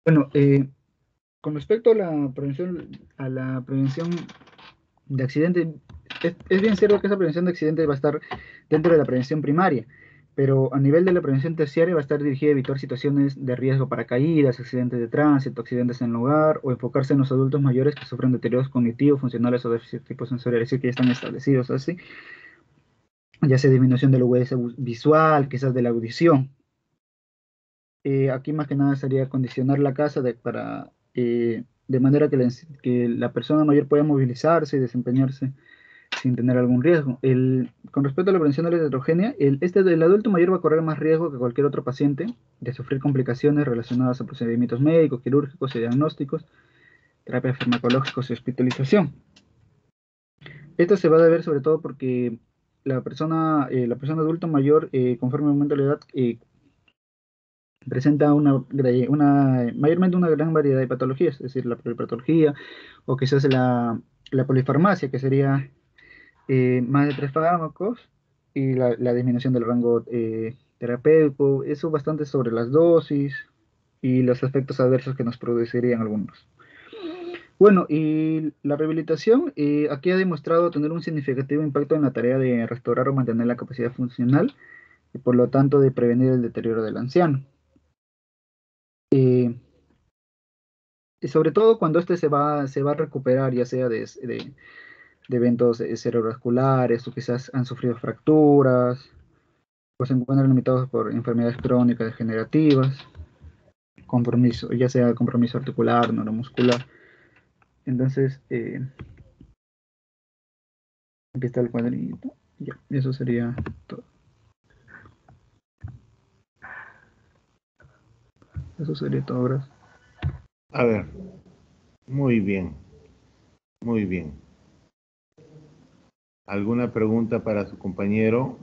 Bueno, con respecto a la prevención de accidentes, es bien cierto que esa prevención de accidentes va a estar dentro de la prevención primaria, pero a nivel de la prevención terciaria va a estar dirigida a evitar situaciones de riesgo para caídas, accidentes de tránsito, accidentes en el hogar, o enfocarse en los adultos mayores que sufren deterioros cognitivos, funcionales o déficit tipo sensorial, es decir, que ya están establecidos así, ya sea disminución de la huella visual, quizás de la audición. Aquí más que nada sería condicionar la casa de manera que la persona mayor pueda movilizarse y desempeñarse sin tener algún riesgo. Con respecto a la prevención de la heterogénea, el adulto mayor va a correr más riesgo que cualquier otro paciente de sufrir complicaciones relacionadas a procedimientos médicos, quirúrgicos y diagnósticos, terapias farmacológicas y hospitalización. Esto se va a deber sobre todo porque la persona adulto mayor, conforme aumenta la edad, presenta mayormente una gran variedad de patologías, es decir, la polipatología o quizás la polifarmacia, que sería más de 3 fármacos y la disminución del rango terapéutico, eso bastante sobre las dosis y los efectos adversos que nos producirían algunos. Bueno, y la rehabilitación aquí ha demostrado tener un significativo impacto en la tarea de restaurar o mantener la capacidad funcional y por lo tanto de prevenir el deterioro del anciano. Y sobre todo cuando este se va a recuperar, ya sea de eventos cerebrovasculares o quizás han sufrido fracturas, pues se encuentran limitados por enfermedades crónicas degenerativas, compromiso, ya sea compromiso articular, neuromuscular. Entonces, aquí está el cuadrito. Ya, eso sería todo. Eso sería todo, gracias. A ver, muy bien, muy bien. ¿Alguna pregunta para su compañero?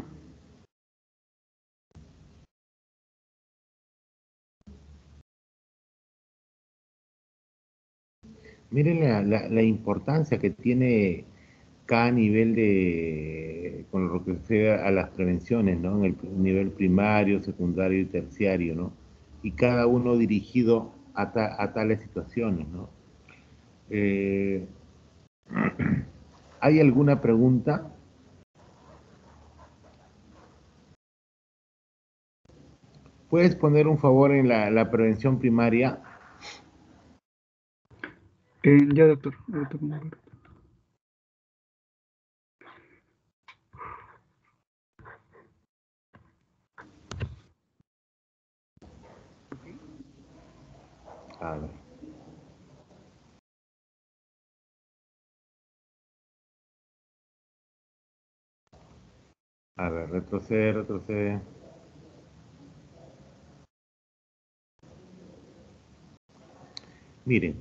Miren la importancia que tiene cada nivel con lo que se refiere a las prevenciones, ¿no? En el nivel primario, secundario y terciario, ¿no? Y cada uno dirigido a tales situaciones, ¿no? ¿Hay alguna pregunta? ¿Puedes poner un favor en la prevención primaria? Ya, doctor. Ahorita comparto. A ver. A ver, retrocede, retrocede. Miren,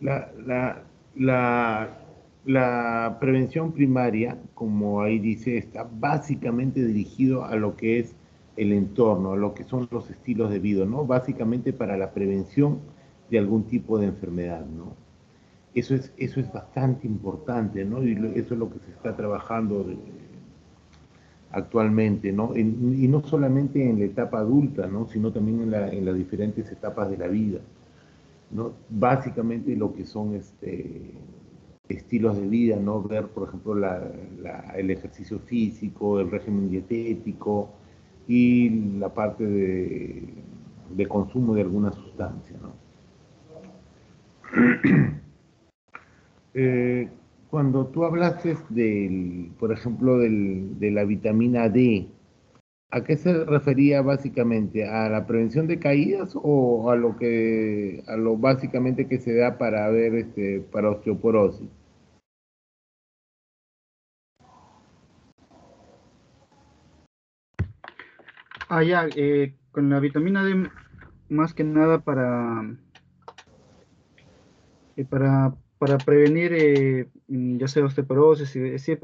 la, la, la, la prevención primaria, como ahí dice, está básicamente dirigido a lo que es el entorno, a lo que son los estilos de vida, ¿no? Básicamente para la prevención de algún tipo de enfermedad, ¿no? Eso es bastante importante, ¿no? Y eso es lo que se está trabajando actualmente, ¿no? Y no solamente en la etapa adulta, ¿no? Sino también en las diferentes etapas de la vida, ¿no? Básicamente lo que son estilos de vida, ¿no? Ver, por ejemplo, el ejercicio físico, el régimen dietético y la parte de consumo de alguna sustancia, ¿no? Eh, Cuando tú hablaste por ejemplo, de la vitamina D, ¿a qué se refería básicamente? ¿A la prevención de caídas o a lo básicamente que se da para ver para osteoporosis? Ya, con la vitamina D, más que nada para prevenir, ya sea osteoporosis, sí,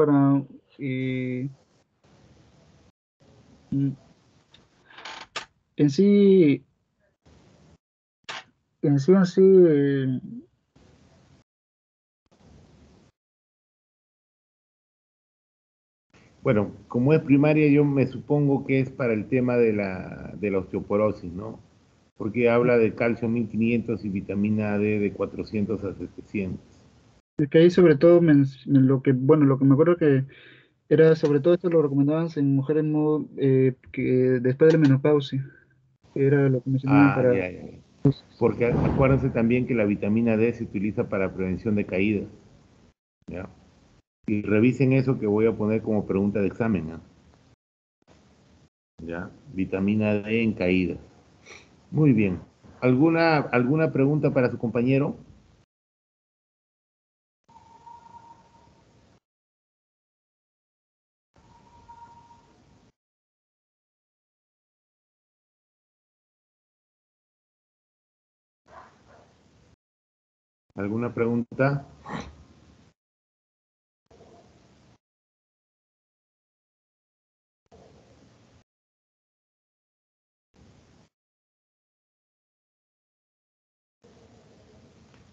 mm, en sí, en sí, Bueno, como es primaria, yo me supongo que es para el tema de la osteoporosis, ¿no? Porque habla de calcio 1500 y vitamina D de 400 a 700. que ahí sobre todo, lo que me acuerdo que era sobre todo esto lo recomendaban en mujeres que después de la menopausia, era lo que mencionaban Ah, para... ya, ya, ya. Porque acuérdense también que la vitamina D se utiliza para prevención de caídas, ¿ya? Y revisen eso que voy a poner como pregunta de examen, ¿no? ¿Ya? Vitamina D en caídas. Muy bien. ¿Alguna pregunta para su compañero? ¿Alguna pregunta?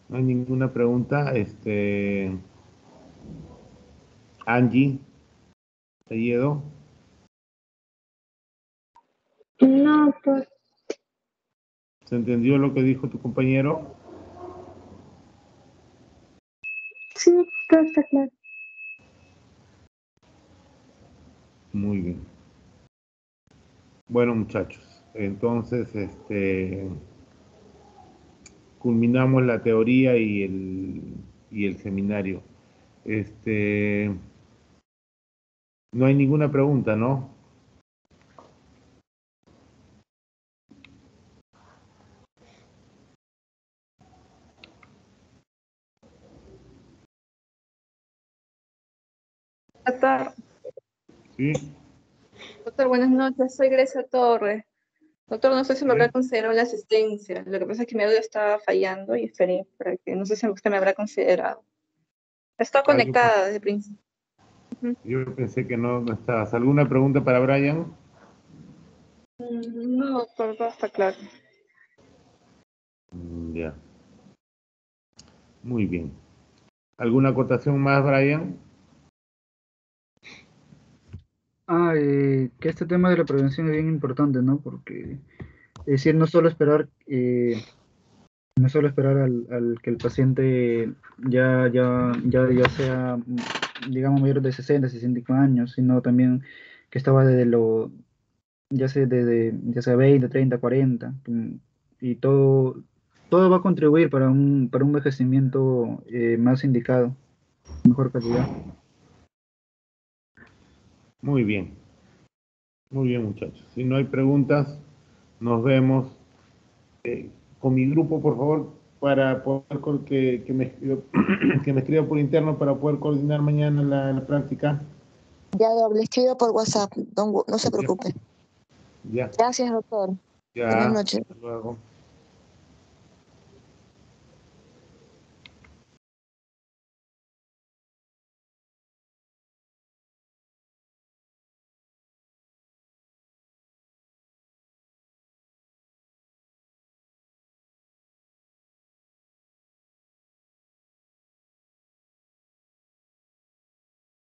No hay ninguna pregunta. Angie, Talledo, No, pues ¿se entendió lo que dijo tu compañero? sí, todo está claro. Muy bien. Bueno, muchachos, entonces, culminamos la teoría y el seminario. Este, no hay ninguna pregunta, ¿no? Doctor, Sí. doctor, buenas noches. Soy Grecia Torres. Doctor, no sé si me habrá ¿Eh? considerado la asistencia. Lo que pasa es que mi audio estaba fallando y esperé para que no sé si usted me habrá considerado. Está Ah, conectada desde el principio. yo pensé que no estabas. ¿Alguna pregunta para Brian? No, doctor, todo está claro. Ya, muy bien. ¿Alguna acotación más, Brian? Que este tema de la prevención es bien importante, ¿no? Porque, es decir, no solo esperar al que el paciente ya sea, digamos, mayor de 60, 65 años, sino también que estaba ya sea 20, 30, 40, y todo va a contribuir para un envejecimiento más indicado, mejor calidad. Muy bien, muchachos. Si no hay preguntas, nos vemos. Con mi grupo, por favor, para poder que me escriba, que me escriba por interno para poder coordinar mañana la práctica. Ya doble, escribo por WhatsApp, no se preocupe. Ya, Gracias, doctor. Buenas ya. noches. Hasta luego.